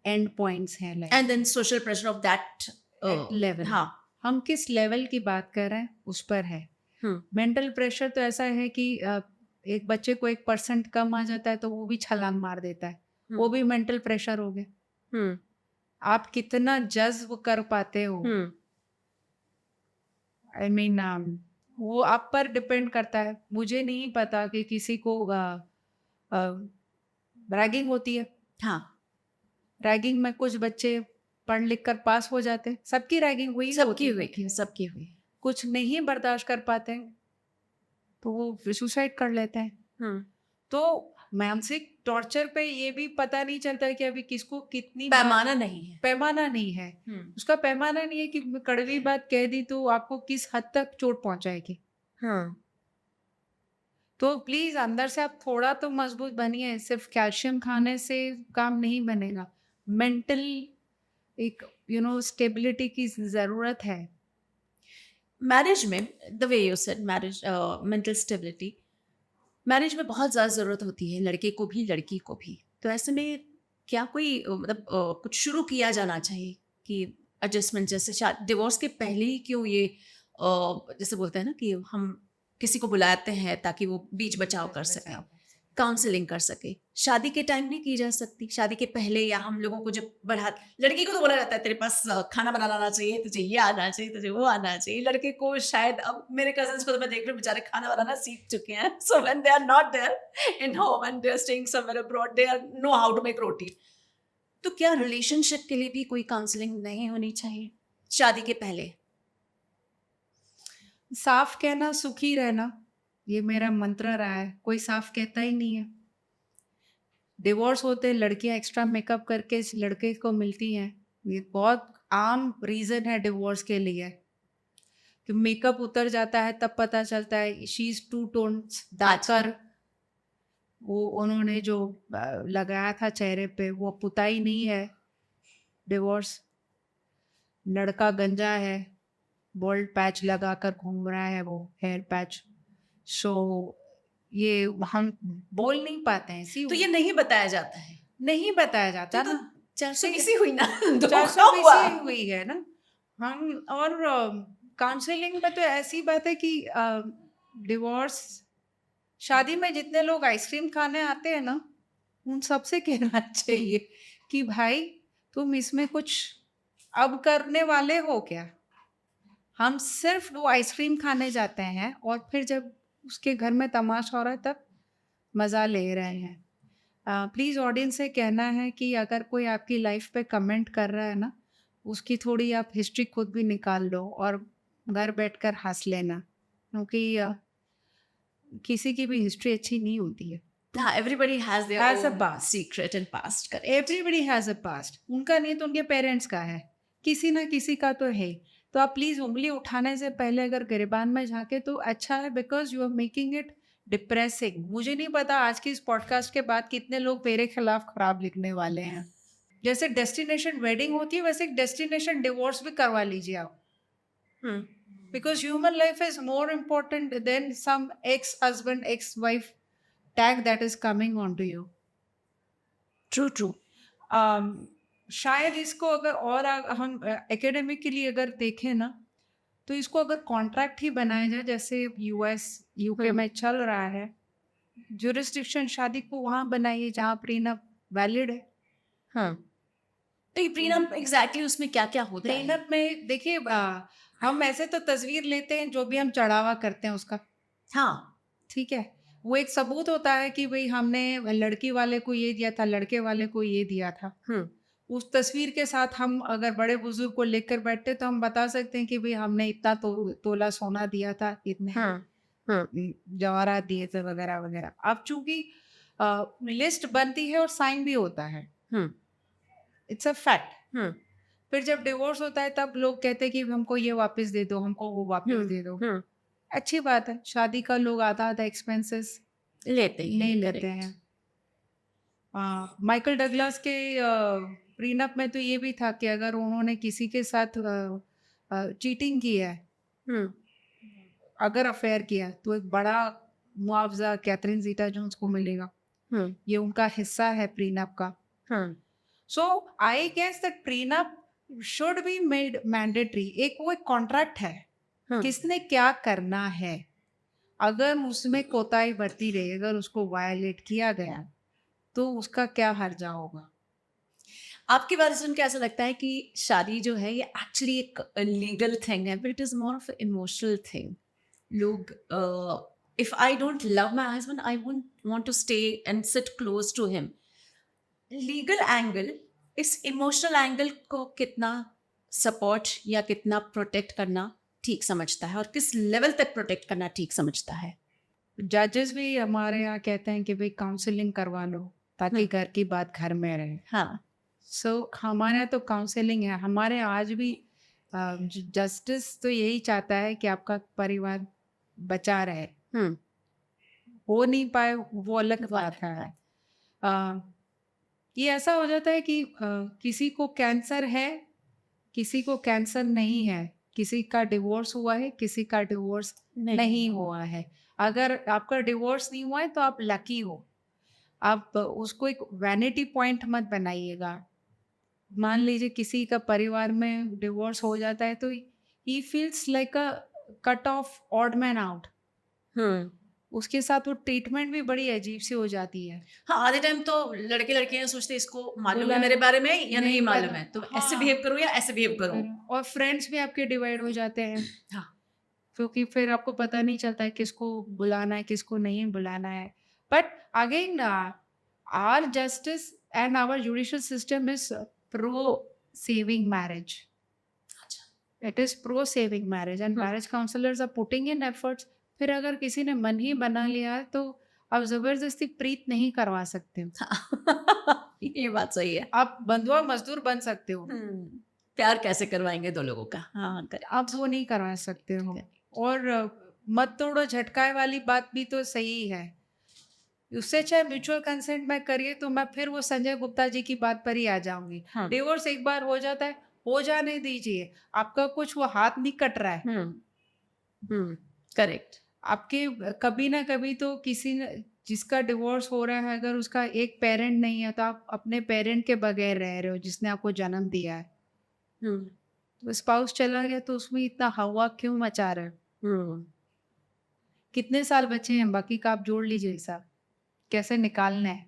Speaker 1: एंड पॉइंट्स हैं life
Speaker 2: and then social pressure of that
Speaker 1: level.
Speaker 2: हाँ।
Speaker 1: हम किस लेवल की बात कर रहे हैं उस पर है। मेंटल प्रेशर तो ऐसा है कि एक बच्चे को 1% कम आ जाता है तो वो भी छलांग मार देता है, वो भी मेंटल प्रेशर हो गया। आप कितना जज्ब कर पाते हो, आई मीन वो आप पर डिपेंड करता है। मुझे नहीं पता कि किसी को रैगिंग होती है।
Speaker 2: हाँ,
Speaker 1: रैगिंग में कुछ बच्चे पढ़ लिख कर पास हो जाते हैं, सबकी रैगिंग हुई
Speaker 2: सबकी
Speaker 1: होती
Speaker 2: हुई
Speaker 1: है।
Speaker 2: सबकी हुई।
Speaker 1: कुछ नहीं बर्दाश्त कर पाते हैं तो वो सुसाइड कर लेते हैं। तो मानसिक टॉर्चर पे ये भी पता नहीं चलता कि अभी किसको कितनी
Speaker 2: पैमाना नहीं है।
Speaker 1: पैमाना नहीं है। उसका पैमाना नहीं है कि कड़वी बात कह दी तो आपको किस हद तक चोट पहुंचाएगी। तो प्लीज अंदर से आप थोड़ा तो मजबूत बनिए। सिर्फ कैल्शियम खाने से काम नहीं बनेगा, मेंटल एक स्टेबिलिटी की जरूरत है।
Speaker 2: मैरिज में the way you said marriage, mental stability marriage में बहुत ज़्यादा ज़रूरत होती है, लड़के को भी लड़की को भी। तो ऐसे में क्या कोई मतलब कुछ शुरू किया जाना चाहिए कि एडजस्टमेंट, जैसे शायद डिवोर्स के पहले ही क्यों ये जैसे बोलते हैं ना कि हम किसी को बुलाते हैं ताकि वो बीच बचाव कर सकें, काउंसलिंग कर सके। शादी के टाइम नहीं की जा सकती, शादी के पहले या हम लोगों को जब बढ़ा, लड़की को तो बोला जाता है तेरे पास खाना बनाना आना चाहिए, तुझे ये आना चाहिए, तुझे वो आना चाहिए। लड़के को शायद, अब मेरे कजन्स को तो मैं देख रही हूँ बेचारे खाना बनाना सीख चुके हैं, so when they are not there in home and they are staying somewhere abroad, they are know how to make roti. तो क्या रिलेशनशिप के लिए भी कोई काउंसलिंग नहीं होनी चाहिए शादी के पहले?
Speaker 1: साफ कहना सुखी रहना, ये मेरा मंत्र रहा है, कोई साफ कहता ही नहीं है। डिवोर्स होते लड़कियां एक्स्ट्रा मेकअप करके इस लड़के को मिलती हैं, ये बहुत आम रीज़न है डिवोर्स के लिए, कि मेकअप उतर जाता है तब पता चलता है she is two tones darker, वो उन्होंने जो लगाया था चेहरे पे वो पुताई नहीं है। डिवोर्स, लड़का गंजा है, बोल्ड पैच लगाकर घूम रहा है, वो हेयर पैच। सो ये हम बोल नहीं पाते हैं, सी
Speaker 2: तो ये नहीं बताया जाता है,
Speaker 1: नहीं बताया जाता
Speaker 2: तो
Speaker 1: ना,
Speaker 2: 420 हुई ना, धोखा
Speaker 1: 420
Speaker 2: हुआ।
Speaker 1: हुई है ना। हम और काउंसलिंग में तो ऐसी बात है कि डिवोर्स, शादी में जितने लोग आइसक्रीम खाने आते हैं ना, उन सबसे कहना चाहिए कि भाई तुम इसमें कुछ अब करने वाले हो क्या? हम सिर्फ वो आइसक्रीम खाने जाते हैं और फिर जब उसके घर में तमाशा हो रहा है तब मज़ा ले रहे हैं। प्लीज़ ऑडियंस से कहना है कि अगर कोई आपकी लाइफ पे कमेंट कर रहा है ना, उसकी थोड़ी आप हिस्ट्री खुद भी निकाल लो और घर बैठकर हँस लेना, क्योंकि किसी की भी हिस्ट्री अच्छी नहीं होती है।
Speaker 2: हाँ, everybody has their
Speaker 1: Has a
Speaker 2: own
Speaker 1: past.
Speaker 2: Secret and past, correct.
Speaker 1: Everybody has a past, उनका नहीं तो उनके पेरेंट्स का है, किसी ना किसी का तो है। तो आप प्लीज़ उंगली उठाने से पहले अगर गिरबान में झाँके तो अच्छा है, because you are making it depressing. मुझे नहीं पता आज की इस पॉडकास्ट के बाद कितने लोग मेरे खिलाफ खराब लिखने वाले हैं। जैसे डेस्टिनेशन वेडिंग होती है वैसे एक डेस्टिनेशन डिवोर्स भी करवा लीजिए आप, because human life is more important than some ex husband, ex wife tag that is coming on to you.
Speaker 2: True true.
Speaker 1: शायद इसको अगर और हम एकेडमिक के लिए अगर देखें ना, तो इसको अगर कॉन्ट्रैक्ट ही बनाया जाए जैसे यूएस यूके में चल रहा है, जुरिस्डिक्शन शादी को वहाँ बनाइए जहाँ प्रीनअप वैलिड है।
Speaker 2: हाँ, तो ये प्रीनम एग्जैक्टली उसमें क्या क्या होता है?
Speaker 1: प्रीनअप में देखिए हम ऐसे तो तस्वीर लेते हैं जो भी हम चढ़ावा करते हैं उसका,
Speaker 2: हाँ,
Speaker 1: ठीक है, वो एक सबूत होता है कि भाई हमने लड़की वाले को ये दिया था, लड़के वाले को ये दिया था। उस तस्वीर के साथ हम अगर बड़े बुजुर्ग को लेकर बैठते तो हम बता सकते हैं कि भाई हमने इतना तोला सोना दिया था, इतने जवाहरात दिए थे वगैरह वगैरह। अब चूंकि लिस्ट बनती है और साइन भी होता है, इट्स अ फैक्ट। फिर जब डिवोर्स होता है तब लोग कहते हैं कि हमको ये वापस दे दो, हमको वो वापस दे दो। अच्छी बात है, शादी का लोग आधा आधा एक्सपेंसेस
Speaker 2: लेते
Speaker 1: ले लेते हैं। माइकल डगलस के प्रीनअप में तो ये भी था कि अगर उन्होंने किसी के साथ चीटिंग की है, अगर अफेयर किया तो एक बड़ा मुआवजा कैथरीन जीटा जोन्स को मिलेगा, ये उनका हिस्सा है प्रीनअप का। So I guess that prenup should be made mandatory. एक वो एक कॉन्ट्रैक्ट है, किसने क्या करना है, अगर उसमें कोताही बरती रही, अगर उसको वायलेट किया गया तो उसका क्या हर्जा होगा।
Speaker 2: आपकी बात सुन के ऐसा लगता है कि शादी जो है ये एक्चुअली एक लीगल थिंग है, but it is more of emotional thing. लोग, if I don't love my husband I won't want to stay and sit close to him. Legal angle इस इमोशनल एंगल को कितना सपोर्ट या कितना protect करना ठीक समझता है, और किस लेवल तक प्रोटेक्ट करना ठीक समझता है?
Speaker 1: जजेस भी हमारे यहाँ कहते हैं कि भाई काउंसलिंग करवा लो ताकि घर की बात घर में रहे।
Speaker 2: हाँ,
Speaker 1: सो हमारे यहाँ तो काउंसलिंग है, हमारे आज भी जस्टिस तो यही चाहता है कि आपका परिवार बचा रहे। हो नहीं पाए वो अलग बात है। ये ऐसा हो जाता है कि किसी को कैंसर है, किसी को कैंसर नहीं है, किसी का डिवोर्स हुआ है, किसी का डिवोर्स नहीं हुआ है। अगर आपका डिवोर्स नहीं हुआ है तो आप लकी हो, आप उसको एक वैनिटी पॉइंट मत बनाइएगा। मान लीजिए किसी का परिवार में डिवोर्स हो जाता है तो he feels like a cut off odd man out. उसके साथ वो ट्रीटमेंट भी बड़ी अजीब सी हो जाती है।
Speaker 2: हाँ, आधे टाइम तो लड़के लड़कियां सोचते हैं इसको मालूम है
Speaker 1: बोला
Speaker 2: मेरे बारे में या नहीं
Speaker 1: नहीं
Speaker 2: मालूम
Speaker 1: पता।
Speaker 2: है, तो ऐसे
Speaker 1: हाँ,
Speaker 2: बिहेव करूँ या ऐसे बिहेव करूँ।
Speaker 1: और फ्रेंड्स भी आपके डिवाइड हो जाते हैं,
Speaker 2: हाँ,
Speaker 1: क्योंकि फिर आपको पता नहीं चलता है किसको बुलाना है, किसको नहीं बुलाना है। But again our justice and our judicial system is pro saving marriage.
Speaker 2: अच्छा।
Speaker 1: It is pro saving marriage and marriage counsellors are putting in efforts. फिर अगर किसी ने मन ही बना लिया है, तो आप जबरदस्ती प्रीत नहीं करवा सकते हो।
Speaker 2: ये बात सही है।
Speaker 1: आप बंधुआ मजदूर बन सकते हो,
Speaker 2: प्यार कैसे करवाएंगे दो लोगों का। हाँ, करेक्ट।
Speaker 1: आप वो नहीं करवा सकते हो।
Speaker 2: Correct.
Speaker 1: और मत तोड़ो झटकाए वाली बात भी तो सही है। उससे चाहे म्यूचुअल कंसेंट में करिए, तो मैं फिर वो संजय गुप्ता जी की बात पर ही आ जाऊंगी।
Speaker 2: हाँ।
Speaker 1: डिवोर्स एक बार हो जाता है, हो जाने दीजिए। आपका कुछ वो हाथ नहीं कट रहा है।
Speaker 2: करेक्ट।
Speaker 1: आपके कभी ना कभी तो किसी ने, जिसका डिवोर्स हो रहा है, अगर उसका एक पेरेंट नहीं है, तो आप अपने पेरेंट के बगैर रह रहे हो जिसने आपको जन्म दिया है। तो स्पाउस चला गया तो उसमें इतना हवा क्यों मचा रहे हो? कितने साल बचे हैं बाकी का, आप जोड़ लीजिए हिसाब, कैसे निकालना है।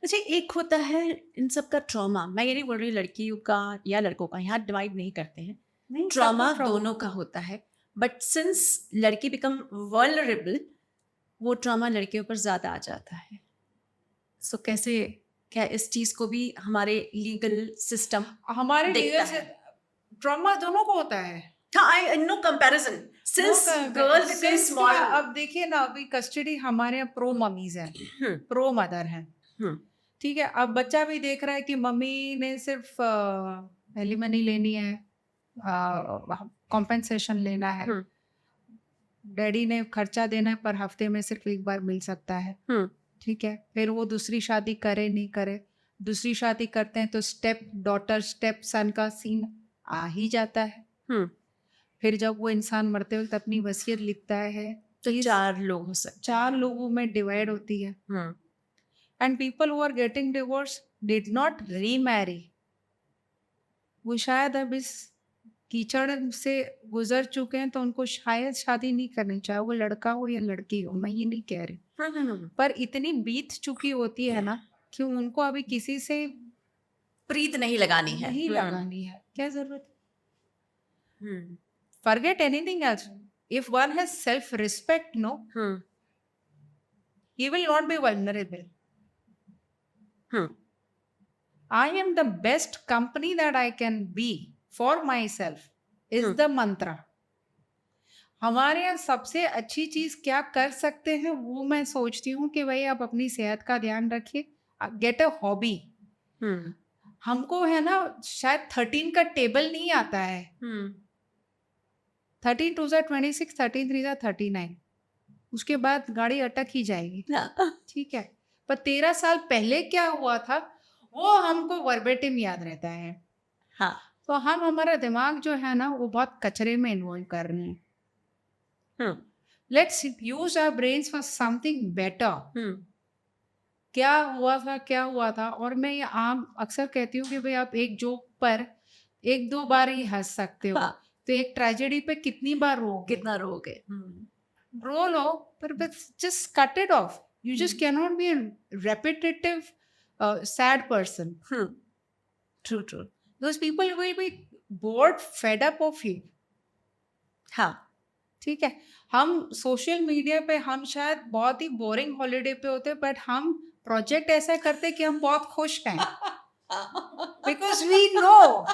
Speaker 2: अच्छा, एक होता है इन सब का ट्रॉमा। मैं ये नहीं बोल रही लड़कियों का या लड़कों का, यहाँ डिवाइड नहीं करते हैं।
Speaker 1: नहीं,
Speaker 2: ट्रॉमा
Speaker 1: सबको
Speaker 2: दोनों का होता है, बट सिंस लड़की बिकम वल्नरेबल, वो ट्रॉमा लड़कियों पर ज्यादा आ जाता है। सो कैसे, क्या इस चीज को भी हमारे लीगल सिस्टम
Speaker 1: हमारे
Speaker 2: देखता
Speaker 1: लीगल से
Speaker 2: है?
Speaker 1: ट्रॉमा दोनों को होता है।
Speaker 2: हाँ, I know comparison since girl become
Speaker 1: Since
Speaker 2: small.
Speaker 1: क्या, अब देखिए ना, अभी कस्टडी हमारे यहाँ प्रो मम्मीज है, प्रो मदर है। ठीक है, अब बच्चा भी देख रहा है कि मम्मी ने सिर्फ एलिमनी लेनी है, कॉम्पेंसेशन लेना है, डैडी ने खर्चा देना है, पर हफ्ते में सिर्फ एक बार मिल सकता है। ठीक है, फिर वो दूसरी शादी करे नहीं करे, दूसरी शादी करते हैं तो स्टेप डॉटर स्टेप सन का सीन आ ही जाता है। फिर जब वो इंसान मरते वक्त अपनी वसीयत लिखता है,
Speaker 2: तो
Speaker 1: ये
Speaker 2: 4 लोग हो सकते
Speaker 1: 4 लोगों में डिवाइड होती है।
Speaker 2: हैं।
Speaker 1: And people who are getting divorce did not remarry. वो शायद अब इस कीचड़ से गुजर चुके हैं, तो उनको शायद शादी नहीं करनी, चाहे वो लड़का हो या लड़की हो, मैं ये नहीं कह रही, पर इतनी बीत चुकी होती है ना कि उनको अभी किसी से
Speaker 2: प्रीत नहीं लगानी है।
Speaker 1: नहीं लगानी है। क्या जरूरत? Forget anything else. If one has self-respect, no, he will not be vulnerable. I am the best company that I can be for myself is the mantra. हमारे यहाँ सबसे अच्छी चीज क्या कर सकते हैं, वो मैं सोचती हूँ कि भाई आप अपनी सेहत का ध्यान रखिए, गेट अ हॉबी। हमको है ना, शायद 13 का टेबल नहीं आता है। 13 2 26, 13 3 39, उसके बाद गाड़ी अटक ही जाएगी। ठीक है, पर 13 साल पहले क्या हुआ था वो हमको वर्बेटिम याद रहता है।
Speaker 2: हाँ।
Speaker 1: तो हम, हमारा दिमाग जो है ना, वो बहुत कचरे में इन्वॉल्व कर रहे हैं। Let's use our brains for something better. क्या हुआ था। और मैं ये आम अक्सर कहती हूँ कि भाई आप एक जोक पर 1-2 बार ही हंस सकते हो, तो एक ट्रेजेडी पे कितनी बार रोओगे?
Speaker 2: कितना रोगे?
Speaker 1: रो लो, पर just cut it off. You just cannot be a repetitive sad person. True. Those people will be bored, fed up of you.
Speaker 2: हाँ।
Speaker 1: ठीक है, हम सोशल मीडिया पे हम शायद बहुत ही बोरिंग हॉलीडे पे होते, बट हम प्रोजेक्ट ऐसा करते कि हम बहुत खुश हैं, बिकॉज वी नो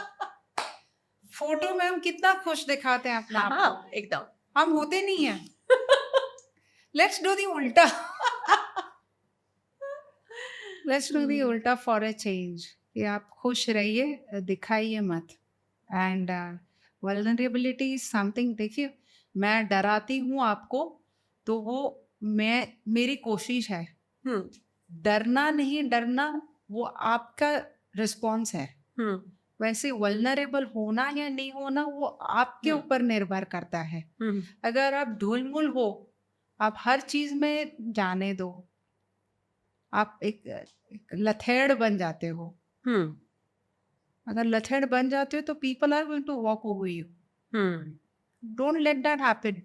Speaker 1: फोटो में हम कितना खुश दिखाते हैं अपना।
Speaker 2: हाँ, एकदम।
Speaker 1: हम होते नहीं हैं। लेट्स डू दी उल्टा। लेट्स डू दी उल्टा फॉर अ चेंज, कि आप खुश रहिए, दिखाइए मत। एंड वल्नरेबिलिटी इज समथिंग, देखिए मैं डराती हूँ आपको, तो वो मेरी कोशिश है। डरना नहीं, डरना वो आपका रिस्पॉन्स है। वैसे वल्नरेबल होना या नहीं होना वो आपके ऊपर निर्भर करता है। अगर आप ढुलमुल हो, आप हर चीज में जाने दो, आप एक लथेड़ बन जाते हो। अगर लथेड़ बन जाते हो तो people are going to walk over you. Don't let that happen.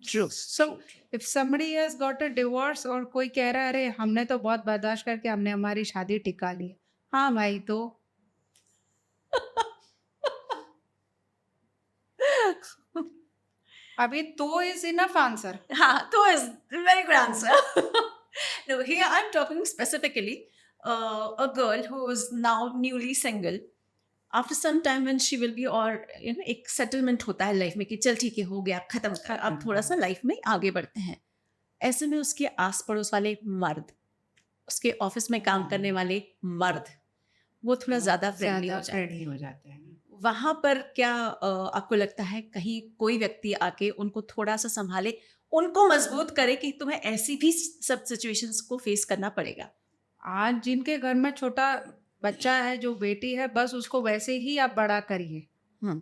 Speaker 2: True.
Speaker 1: So if somebody has got a divorce और कोई कह रहा है अरे हमने तो बहुत बर्दाश्त करके हमने हमारी शादी टिका ली, हाँ भाई तो अभी तो इज इनफ आंसर.
Speaker 2: तो is very good answer. No, here I'm talking specifically a girl who is now newly single. After some time when she will be और एक settlement होता है लाइफ में कि चल ठीक है हो गया खत्म कर अब थोड़ा सा लाइफ में आगे बढ़ते हैं. ऐसे में उसके आस पड़ोस वाले मर्द, उसके ऑफिस में काम करने वाले मर्द, वो थोड़ा ज्यादा फ्रेंडली हो जाते हैं.
Speaker 1: हो जाते हैं.
Speaker 2: वहां पर क्या आपको लगता है कहीं कोई व्यक्ति आके उनको थोड़ा सा संभाले, उनको मजबूत करे कि तुम्हें ऐसी भी सब सिचुएशंस को फेस करना पड़ेगा?
Speaker 1: आज जिनके घर में छोटा बच्चा है, जो बेटी है, बस उसको वैसे ही आप बड़ा करिए
Speaker 2: हम्म.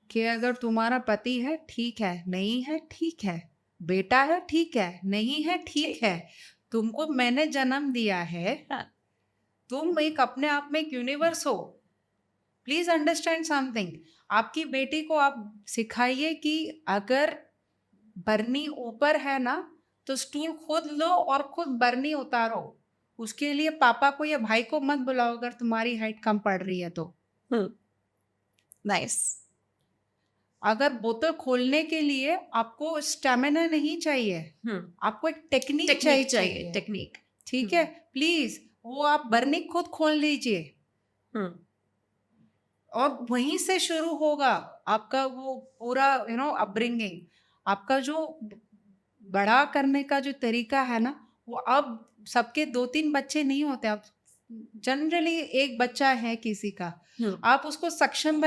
Speaker 1: कि अगर तुम्हारा पति है ठीक है, नहीं है ठीक है, बेटा है ठीक है, नहीं है ठीक है, तुमको मैंने जन्म दिया है,
Speaker 2: हाँ.
Speaker 1: तुम एक अपने आप में एक यूनिवर्स हो. Please understand something. आपकी बेटी को आप सिखाइए कि अगर बरनी ऊपर है ना तो स्टूल खुद लो और खुद बरनी उतारो. उसके लिए पापा को या भाई को मत बुलाओ अगर तुम्हारी हाइट कम पड़ रही है तो.
Speaker 2: नाइस.
Speaker 1: अगर बोतल खोलने के लिए आपको स्टेमिना नहीं चाहिए, आपको एक टेक्निक चाहिए.
Speaker 2: टेक्निक.
Speaker 1: ठीक है, प्लीज वो आप बरनी खुद खोल लीजिए और वहीं से शुरू होगा आपका वो पूरा अपब्रिंगिंग. आपका जो बड़ा करने का जो तरीका है ना, वो अब सबके 2-3 बच्चे नहीं होते. अब जनरली एक बच्चा है किसी का, आप उसको सक्षम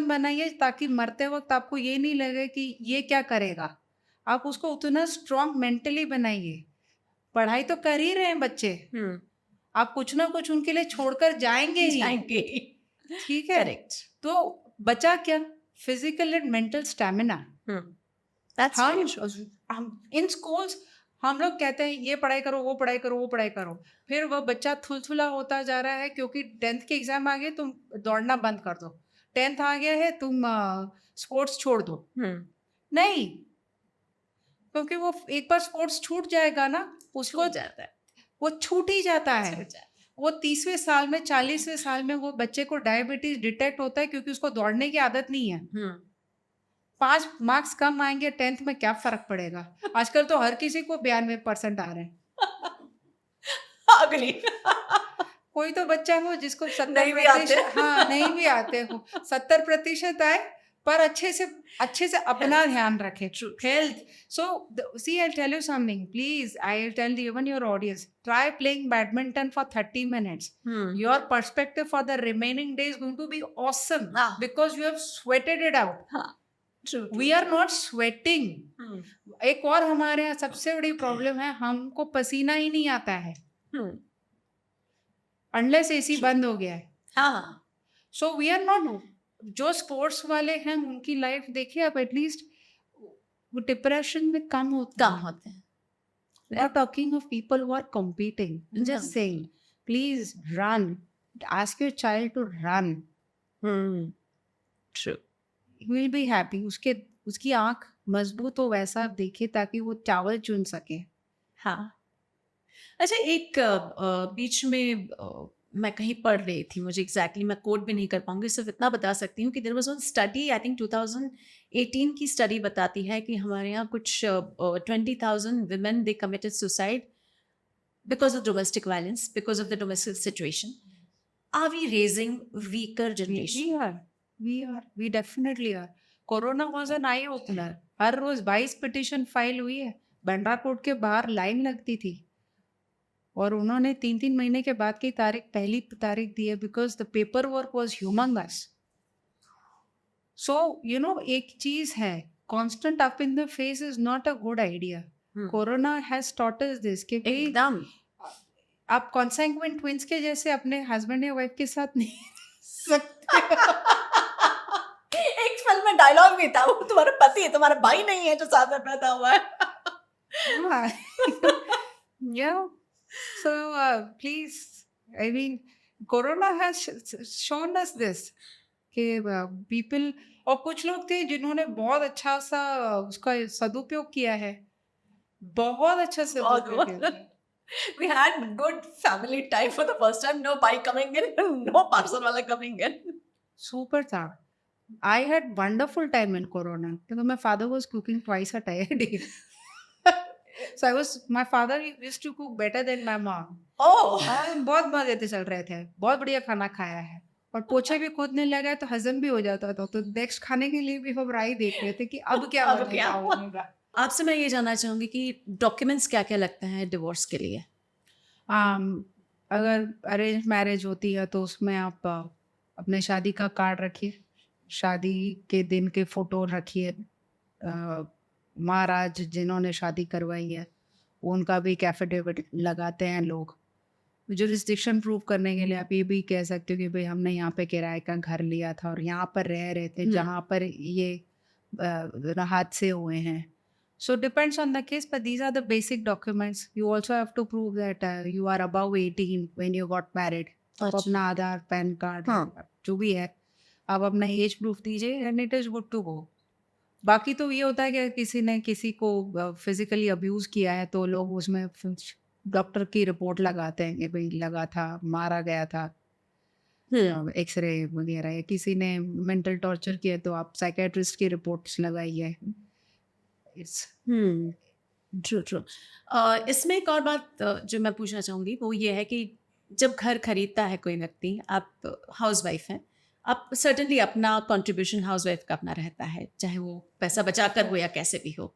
Speaker 1: बनाइए ताकि मरते वक्त आपको ये नहीं लगे कि ये क्या करेगा. आप उसको उतना स्ट्रांग मेंटली बनाइए. पढ़ाई तो कर ही रहे हैं बच्चे, आप कुछ ना कुछ उनके लिए छोड़कर जाएंगे ही. ठीक है,
Speaker 2: करेक्ट.
Speaker 1: तो बचा क्या, फिजिकल एंड मेंटल स्टैमिना. हम इन स्कूल्स हम लोग कहते हैं ये पढ़ाई करो, वो पढ़ाई करो, वो पढ़ाई करो. फिर वह बच्चा थुलथुला होता जा रहा है क्योंकि 10th के एग्जाम आ गए, तुम दौड़ना बंद कर दो. 10th आ गया है, तुम स्पोर्ट्स छोड़ दो. नहीं, क्योंकि वो एक बार स्पोर्ट्स छूट जाएगा ना, उसको
Speaker 2: जाता है,
Speaker 1: वो छूट ही जाता है. वो 30वें साल में 40वें साल में वो बच्चे को डायबिटीज डिटेक्ट होता है क्योंकि उसको दौड़ने की आदत नहीं है. 5 मार्क्स कम आएंगे 10th में, क्या फर्क पड़ेगा. आजकल तो हर किसी को 92% आ रहे हैं.
Speaker 2: अगली
Speaker 1: कोई तो बच्चा हो जिसको 70
Speaker 2: नहीं भी आते.
Speaker 1: हाँ नहीं भी आते हो, 70% आए पर अच्छे से अपना ध्यान रखे. Health. So see I tell you something, please I tell even your audience, try playing badminton for 30 minutes. Your perspective for the remaining day is going to be awesome because you have sweated it out.
Speaker 2: True.
Speaker 1: We are not sweating. एक और हमारे यहाँ सबसे बड़ी problem है, हमको पसीना ही नहीं आता है अनलेस एसी बंद हो गया है. So we are not. जो स्पोर्ट्स वाले हैं उनकी लाइफ देखिए आप, एटलीस्ट वो डिप्रेशन में कम होते हैं. We are talking of people who are competing. Just saying, please run. Ask your child to run.
Speaker 2: True.
Speaker 1: He will be happy. उसकी आंख मजबूत हो वैसा देखे ताकि वो चावल चुन सके.
Speaker 2: हाँ. अच्छा, एक बीच में मैं कहीं पढ़ रही थी, मुझे एग्जैक्टली मैं कोट भी नहीं कर पाऊंगी, सिर्फ इतना बता सकती हूँ कि there was one study, I think 2018 की स्टडी बताती है कि हमारे यहाँ कुछ 20,000 women they committed suicide because of domestic violence, because of the domestic situation. Are we raising weaker generation?
Speaker 1: We definitely are. Corona was an eye opener. हर रोज 22 petition file हुई है. बंड्रा कोर्ट के बाहर लाइन लगती थी और उन्होंने 3-3 महीने के बाद की पहली तारीख दी है because the paper work was humongous. So एक चीज है, constant up in the face is not a good idea. Corona has taught us this कि
Speaker 2: एकदम
Speaker 1: आप कॉन्सेंक्वेंट ट्विंस के जैसे अपने हस्बैंड या वाइफ के साथ नहीं सकते.
Speaker 2: एक फिल्म में डायलॉग भी था, वो तुम्हारा पति है, तुम्हारा भाई नहीं है जो साथ में पैदा हुआ है.
Speaker 1: Yeah. So please, I mean, Corona has shown us this. Okay, people और कुछ लोग थे जिन्होंने बहुत अच्छा सा उसका सदुपयोग किया है, बहुत अच्छा
Speaker 2: बहुत
Speaker 1: सदुपयोग किया
Speaker 2: बहुत
Speaker 1: है।
Speaker 2: we had good family time for the first time. No bike coming in, no parcel wala coming in.
Speaker 1: Super था। I had wonderful time in Corona because my father was cooking twice a day. So my father used to cook better than my mom.
Speaker 2: Oh,
Speaker 1: बहुत मजे से चल रहे थे, बहुत बढ़िया खाना खाया है और पोछे भी खुद नहीं लगा तो हजम भी हो जाता था। तो नेक्स्ट खाने के लिए भी हम राह देख रहे थे कि अब क्या
Speaker 2: अब क्या?
Speaker 1: बनेगा।
Speaker 2: आपसे मैं ये जानना चाहूंगी कि डॉक्यूमेंट्स क्या-क्या लगते हैं डिवोर्स के लिए?
Speaker 1: अगर अरेंज मैरिज होती है तो उसमें आप अपने शादी का कार्ड रखिए, शादी के दिन के फोटो रखिए, महाराज जिन्होंने शादी करवाई है उनका भी एक एफिडेविट लगाते हैं लोग। जुरिस्डिक्शन प्रूव करने के लिए आप ये भी कह सकते हो कि भाई हमने यहाँ पे किराए का घर लिया था और यहाँ पर रह रहे थे जहाँ पर ये हादसे हुए हैं। So depends on the case, but these are the basic documents. You also have to prove that you are above 18 when you got married. आप अपना आधार, पैन कार्ड, जो भी है, आप अपना एज प्रूफ दीजिए and it is good to go. बाकी तो ये होता है कि किसी ने किसी को फिजिकली अब्यूज किया है तो लोग उसमें डॉक्टर की रिपोर्ट लगाते हैं कि भाई लगा था, मारा गया था, एक्सरे वगैरह, या किसी ने मेंटल टॉर्चर किया तो आप साइकेट्रिस्ट की रिपोर्ट्स लगाइए। It's
Speaker 2: true true. इसमें एक और बात जो मैं पूछना चाहूँगी वो ये है कि जब घर खरीदता है कोई व्यक्ति, आप हाउस वाइफ हैं, आप सर्टेनली अपना कंट्रीब्यूशन हाउस वाइफ का अपना रहता है, चाहे वो पैसा बचाकर हो या कैसे भी हो।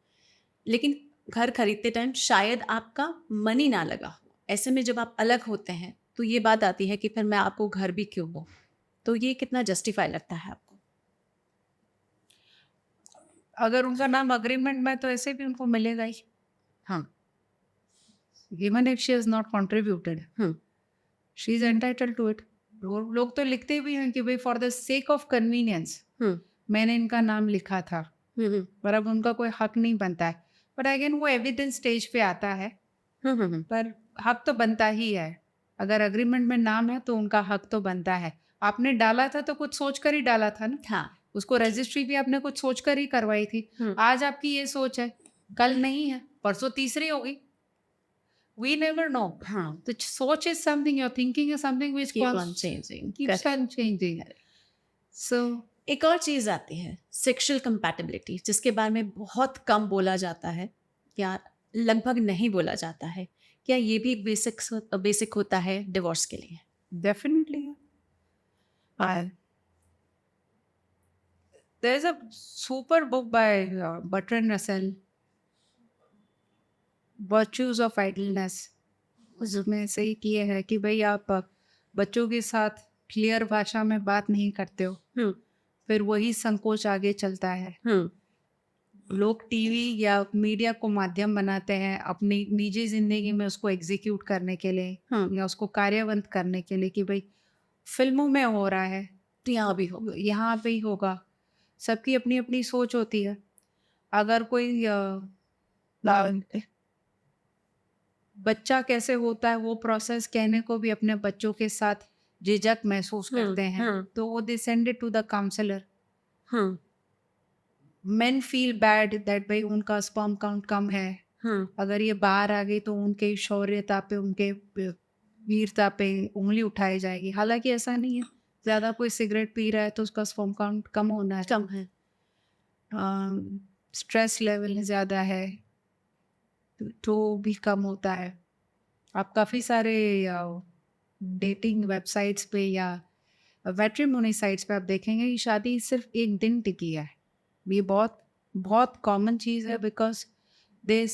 Speaker 2: लेकिन घर खरीदते टाइम शायद आपका मनी ना लगा हो, ऐसे में जब आप अलग होते हैं तो ये बात आती है कि फिर मैं आपको घर भी क्यों दूँ? तो ये कितना जस्टिफाई लगता है आपको?
Speaker 1: अगर उनका नाम अग्रीमेंट में तो ऐसे भी उनको मिलेगा ही। हाँ, even if she has not contributed, she is entitled to it. लोग तो लिखते भी हैं कि भाई for the sake of convenience मैंने इनका नाम लिखा था, पर अब उनका कोई हक नहीं बनता है। बट अगेन वो एविडेंस स्टेज पे आता है, पर हक तो बनता ही है। अगर अग्रीमेंट में नाम है तो उनका हक तो बनता है। आपने डाला था तो कुछ सोच कर ही डाला था ना।
Speaker 2: हाँ,
Speaker 1: उसको रजिस्ट्री भी आपने कुछ सोच कर ही करवाई थी। आज आपकी ये सोच है, कल नहीं है, परसों तीसरी होगी। We never know.
Speaker 2: हाँ,
Speaker 1: तो सोच is something, your thinking is something which
Speaker 2: keep on changing.
Speaker 1: keeps on changing. So
Speaker 2: एक और चीज़ आती है सेक्सुअल कंपैटिबिलिटी, जिसके बारे में बहुत कम बोला जाता है या लगभग नहीं बोला जाता है। क्या ये भी बेसिक होता है डिवोर्स के लिए?
Speaker 1: definitely, there's a super book by Bertrand Russell, Virtues of Idleness. उसमें सही किए है कि भाई आप बच्चों के साथ क्लियर भाषा में बात नहीं करते हो, फिर वही संकोच आगे चलता है। लोग टीवी या मीडिया को माध्यम बनाते हैं अपनी निजी जिंदगी में उसको एग्जीक्यूट करने के लिए, या उसको कार्यवंत करने के लिए कि भाई फिल्मों में हो रहा है
Speaker 2: तो यहाँ भी हो।
Speaker 1: यहाँ पे ही होगा। सबकी अपनी अपनी सोच होती है। अगर कोई बच्चा कैसे होता है वो प्रोसेस कहने को भी अपने बच्चों के साथ झिझक महसूस करते हैं, तो वो they send it to the counsellor. Men feel bad that भाई उनका स्पर्म काउंट कम है, अगर ये बाहर आ गई तो उनके शौर्यता पे, उनके वीरता पे उंगली उठाई जाएगी। हालांकि ऐसा नहीं है, ज्यादा कोई सिगरेट पी रहा है तो उसका स्पर्म काउंट कम होना है,
Speaker 2: कम है।
Speaker 1: स्ट्रेस लेवल ज़्यादा है तो भी कम होता है। आप काफ़ी सारे डेटिंग वेबसाइट्स पे या मैट्रिमोनी साइट्स पे आप देखेंगे कि शादी सिर्फ एक दिन टिकी है। ये बहुत बहुत कॉमन चीज़ है because they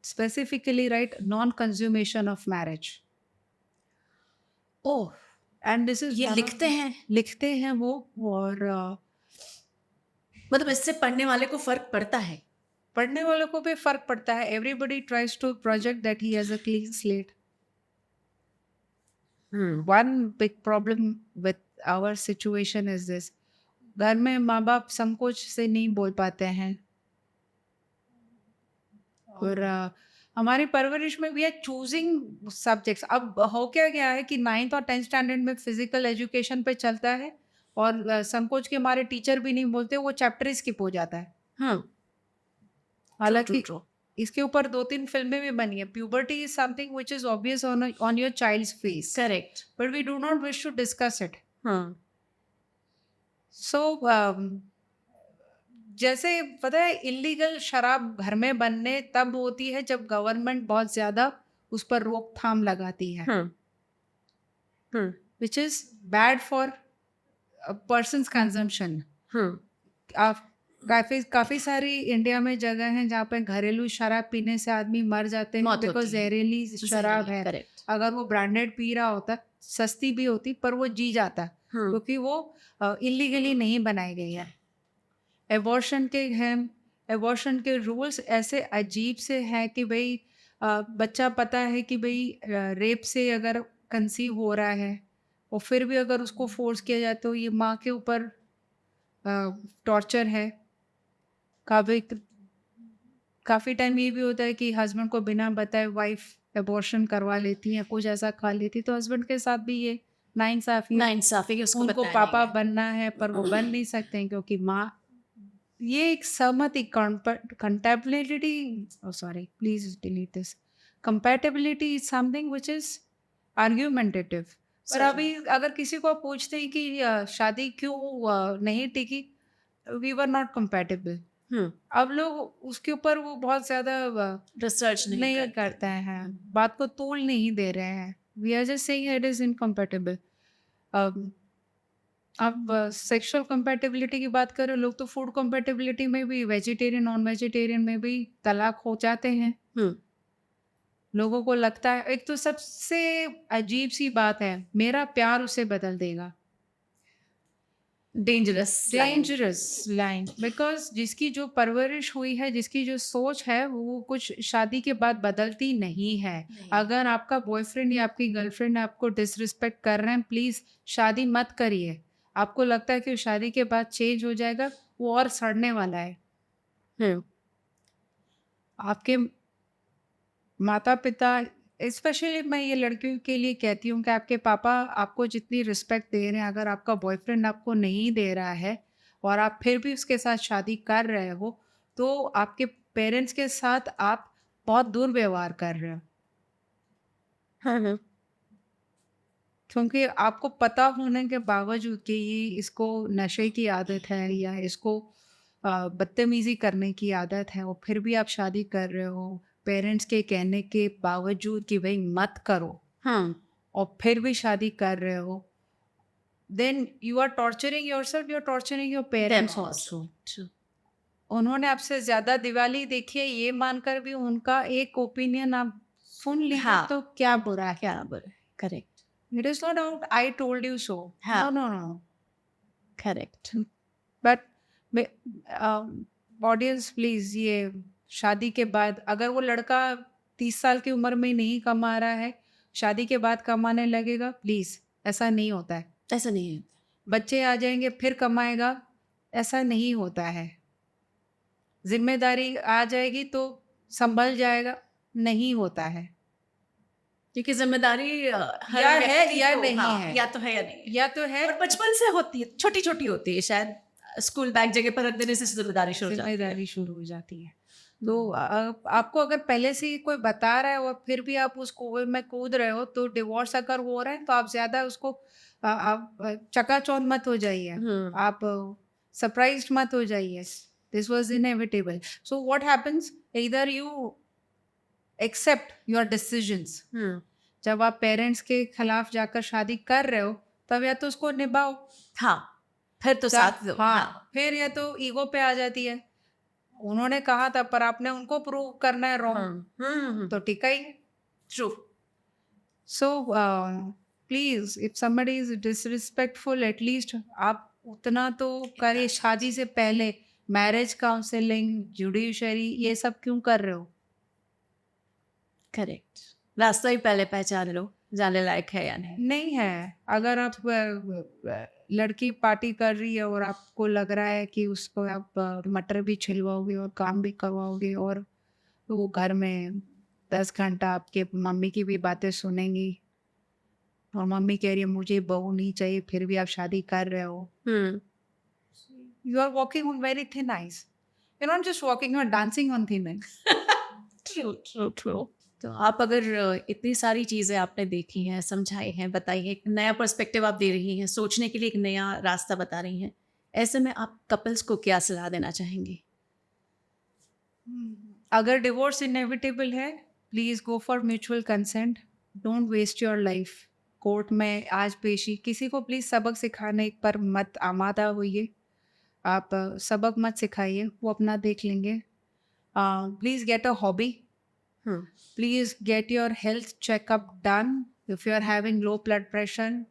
Speaker 1: specifically right non consummation of marriage.
Speaker 2: Oh,
Speaker 1: and this is
Speaker 2: ये
Speaker 1: लिखते हैं वो। और
Speaker 2: मतलब इससे पढ़ने वाले को फर्क पड़ता है?
Speaker 1: पढ़ने वालों को भी फर्क पड़ता है। Everybody tries to project that he has a clean slate. One big problem with our situation is this, घर में माँ बाप संकोच से नहीं बोल पाते हैं। और हमारी परवरिश में वी आर चूजिंग सब्जेक्ट्स। अब हो क्या गया है कि 9th और 10th स्टैंडर्ड में फिजिकल एजुकेशन पे चलता है और संकोच के मारे टीचर भी नहीं बोलते, वो चैप्टर स्किप हो जाता है। हालांकि
Speaker 2: ट्रू
Speaker 1: इसके ऊपर 2-3 फिल्में भी बनी है। Puberty is something which is obvious on your child's face,
Speaker 2: correct
Speaker 1: but we do not wish to discuss it.
Speaker 2: हाँ
Speaker 1: सो जैसे पता है, इलीगल शराब घर में बनने तब होती है जब गवर्नमेंट बहुत ज्यादा उस पर रोकथाम लगाती है, which is bad for persons consumption. आप काफी काफी सारी इंडिया में जगह हैं जहाँ पे घरेलू शराब पीने से आदमी मर जाते हैं,
Speaker 2: मौत
Speaker 1: बिकॉज
Speaker 2: होती है।
Speaker 1: जहरीली शराब है।
Speaker 2: करेक्ट
Speaker 1: अगर वो ब्रांडेड पी रहा होता, सस्ती भी होती, पर वो जी जाता, क्योंकि वो इलीगली नहीं बनाई गई है। एबॉर्शन के हैं, एबॉर्शन के रूल्स ऐसे अजीब से हैं कि भाई बच्चा पता है कि भाई रेप से अगर कंसीव हो रहा है और फिर भी अगर उसको फोर्स किया जाए तो ये माँ के ऊपर टॉर्चर है। काफ़ी काफ़ी टाइम ये भी होता है कि हस्बैंड को बिना बताए वाइफ एबॉर्शन करवा लेती है, कुछ ऐसा खा लेती, तो हस्बैंड के साथ भी ये नाइंसाफ़ी है।
Speaker 2: नाइंसाफी उसको
Speaker 1: उनको
Speaker 2: बताया
Speaker 1: पापा
Speaker 2: नहीं है।
Speaker 1: बनना है पर वो बन नहीं सकते हैं क्योंकि माँ, ये एक सहमति, compatibility, sorry please delete this, compatibility is something which is argumentative. पर अभी अगर किसी को आप पूछते हैं कि शादी क्यों नहीं टिकी, वी वर नॉट कंपैटिबल, अब लोग उसके ऊपर वो बहुत ज्यादा
Speaker 2: रिसर्च
Speaker 1: नहीं करते हैं, बात को तोल नहीं दे रहे हैं। We are just saying it is incompatible. अब सेक्सुअल कंपैटिबिलिटी की बात करें, लोग तो फूड कंपैटिबिलिटी में भी, वेजिटेरियन नॉन वेजिटेरियन में भी तलाक हो जाते हैं। लोगों को लगता है, एक तो सबसे अजीब सी बात है, मेरा प्यार उसे बदल देगा। डेंजरस लाइन, बिकॉज जिसकी जो परवरिश हुई है, जिसकी जो सोच है, वो कुछ शादी के बाद बदलती नहीं है। अगर आपका बॉयफ्रेंड या आपकी गर्लफ्रेंड आपको डिसरिस्पेक्ट कर रहे हैं, प्लीज शादी मत करिए। आपको लगता है कि शादी के बाद चेंज हो जाएगा, वो और सड़ने वाला है। आपके माता पिता, स्पेशली मैं ये लड़कियों के लिए कहती हूँ कि आपके पापा आपको जितनी रिस्पेक्ट दे रहे हैं, अगर आपका बॉयफ्रेंड आपको नहीं दे रहा है और आप फिर भी उसके साथ शादी कर रहे हो, तो आपके पेरेंट्स के साथ आप बहुत दुर्व्यवहार कर रहे हो। क्योंकि आपको पता होने के बावजूद कि ये इसको नशे की आदत है या इसको बदतमीजी करने की आदत है, और फिर भी आप शादी कर रहे हो पेरेंट्स के कहने के बावजूद कि भाई मत करो, और फिर भी शादी कर रहे हो, then you are torturing yourself, you are torturing your parents also. उन्होंने आपसे ज्यादा दिवाली देखी है, ये मानकर भी उनका एक ओपिनियन आप सुन लीजिए, तो क्या बुरा है।
Speaker 2: Correct
Speaker 1: It is not out, I told you so.
Speaker 2: हाँ.
Speaker 1: No.
Speaker 2: Correct
Speaker 1: But audience please, ये शादी के बाद अगर वो लड़का 30 साल की उम्र में नहीं कमा रहा है, शादी के बाद कमाने लगेगा, प्लीज ऐसा नहीं होता है।
Speaker 2: ऐसा नहीं है।
Speaker 1: बच्चे आ जाएंगे फिर कमाएगा, ऐसा नहीं होता है। जिम्मेदारी आ जाएगी तो संभल जाएगा, नहीं होता है।
Speaker 2: क्योंकि जिम्मेदारी हर
Speaker 1: या है
Speaker 2: व्यक्ति
Speaker 1: या
Speaker 2: को,
Speaker 1: नहीं
Speaker 2: हाँ,
Speaker 1: है,
Speaker 2: या तो है या नहीं है।
Speaker 1: या तो है,
Speaker 2: और बचपन से होती है, छोटी छोटी होती है, शायद स्कूल बैग जगह पर रख देने से जिम्मेदारी शुरू हो जाती है।
Speaker 1: जिम्मेदारी शुरू हो जाती है। तो आपको अगर पहले से ही कोई बता रहा है और फिर भी आप उस कुएं में कूद रहे हो, तो डिवोर्स अगर हो रहा है तो आप ज्यादा उसको आप चकाचौंध मत हो जाइए, आप सरप्राइज्ड मत हो जाइए। This was inevitable. So what happens, इधर यू एक्सेप्ट योर डिसीजंस। जब आप पेरेंट्स के खिलाफ जाकर शादी कर रहे हो, तब या तो उसको निभाओ,
Speaker 2: हाँ, फिर तो साथ दो।
Speaker 1: हाँ, फिर या तो ईगो पे आ जाती है, उन्होंने कहा था पर आपने उनको प्रूव करना है रॉन्ग, तो टिका ही।
Speaker 2: True.
Speaker 1: So please, if somebody is disrespectful, at least आप उतना तो करिए। शादी से पहले मैरिज काउंसलिंग, जुडिशरी, ये सब क्यों कर रहे हो?
Speaker 2: करेक्ट, रास्ता ही पहले पहचान लो, जाने लायक है या नहीं।
Speaker 1: नहीं है। अगर आप लड़की पार्टी कर रही है और आपको लग रहा है कि उसको आप मटर भी छिलवाओगे और काम भी करवाओगे, और वो घर में 10 घंटा आपके मम्मी की भी बातें सुनेंगी, और मम्मी कह रही है मुझे बहू नहीं चाहिए, फिर भी आप शादी कर रहे हो. You are walking on very thin ice. You're not just walking, you're dancing on thin ice.
Speaker 2: True. तो आप अगर इतनी सारी चीज़ें आपने देखी हैं, समझाई हैं, बताई हैं, एक नया पर्सपेक्टिव आप दे रही हैं, सोचने के लिए एक नया रास्ता बता रही हैं, ऐसे में आप कपल्स को क्या सलाह देना चाहेंगी?
Speaker 1: अगर डिवोर्स इनएविटेबल है, please go for mutual consent. Don't waste your life. Court में आज पेशी, किसी को प्लीज सबक सिखाने पर मत आमादा होइए. आप सबक मत सिखाइए, वो अपना देख लेंगे. Please get a hobby. Please get your health checkup done. If you are having low blood pressure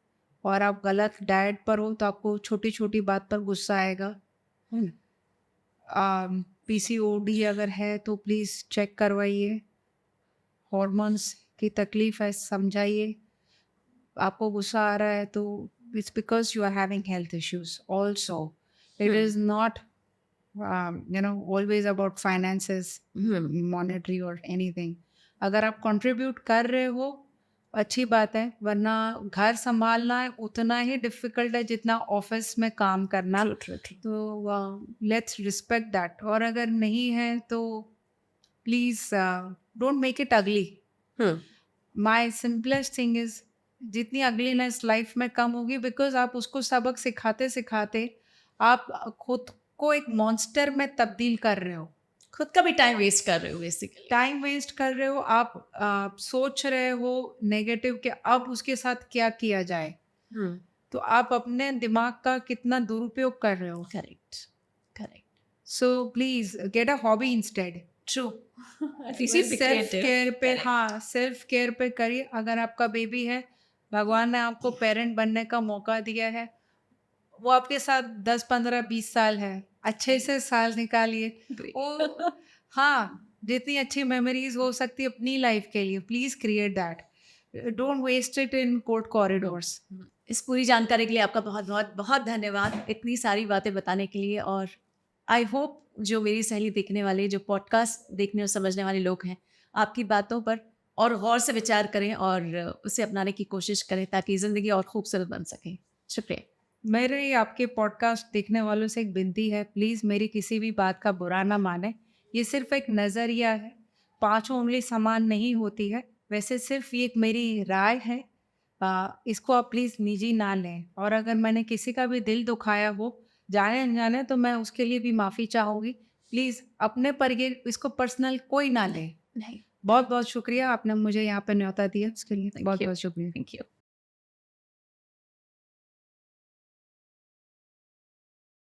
Speaker 1: और आप गलत डाइट पर हो तो आपको छोटी छोटी बात पर गुस्सा आएगा. पीसीओडी अगर है तो प्लीज़ चेक करवाइए. हॉर्मोन्स की तकलीफ है, समझाइए. आपको गुस्सा आ रहा है तो it's because you are having health issues also. It is not always about finances, monetary और एनीथिंग. अगर आप कंट्रीब्यूट कर रहे हो अच्छी बात है, वरना घर संभालना उतना ही डिफिकल्ट है जितना ऑफिस में काम करना. तो लेट्स रिस्पेक्ट दैट. और अगर नहीं है तो प्लीज डोंट मेक इट अगली. माय सिंपलेस्ट थिंग इज जितनी अगलीनेस लाइफ में कम होगी, बिकॉज आप उसको सबक सिखाते सिखाते आप खुद को एक मॉन्स्टर में तब्दील कर रहे हो.
Speaker 2: खुद का भी टाइम वेस्ट कर रहे हो बेसिकली.
Speaker 1: टाइम वेस्ट कर रहे हो. आप सोच रहे हो नेगेटिव कि अब उसके साथ क्या किया जाए. तो आप अपने दिमाग का कितना दुरुपयोग कर रहे हो.
Speaker 2: Correct.
Speaker 1: So please get a hobby instead.
Speaker 2: True.
Speaker 1: Self care पे, हाँ, सेल्फ केयर पे करिए. अगर आपका बेबी है, भगवान ने आपको पेरेंट बनने का मौका दिया है. वो आपके साथ 10, 15, 20 साल है, अच्छे से साल निकालिए. ओ हाँ, जितनी अच्छी मेमोरीज हो सकती है अपनी लाइफ के लिए, please create that. Don't waste it in court corridors.
Speaker 2: इस पूरी जानकारी के लिए आपका बहुत बहुत बहुत धन्यवाद, इतनी सारी बातें बताने के लिए. और आई होप जो मेरी सहेली देखने वाले, जो पॉडकास्ट देखने और समझने वाले लोग हैं, आपकी बातों पर और गौर से विचार करें और उसे अपनाने की कोशिश करें ताकि ज़िंदगी और खूबसूरत बन सके. शुक्रिया.
Speaker 1: मेरे आपके पॉडकास्ट देखने वालों से एक विनती है, प्लीज़ मेरी किसी भी बात का बुरा ना माने. ये सिर्फ एक नज़रिया है, पांचों उंगली समान नहीं होती है. वैसे सिर्फ ये एक मेरी राय है. इसको आप प्लीज़ निजी ना लें. और अगर मैंने किसी का भी दिल दुखाया हो जाने अनजाने, तो मैं उसके लिए भी माफ़ी चाहूँगी. प्लीज़ अपने पर ये इसको पर्सनल कोई ना ले.
Speaker 2: नहीं.
Speaker 1: बहुत बहुत शुक्रिया, आपने मुझे यहाँ पर न्योता दिया, उसके लिए बहुत
Speaker 2: you.
Speaker 1: बहुत शुक्रिया.
Speaker 2: Thank you.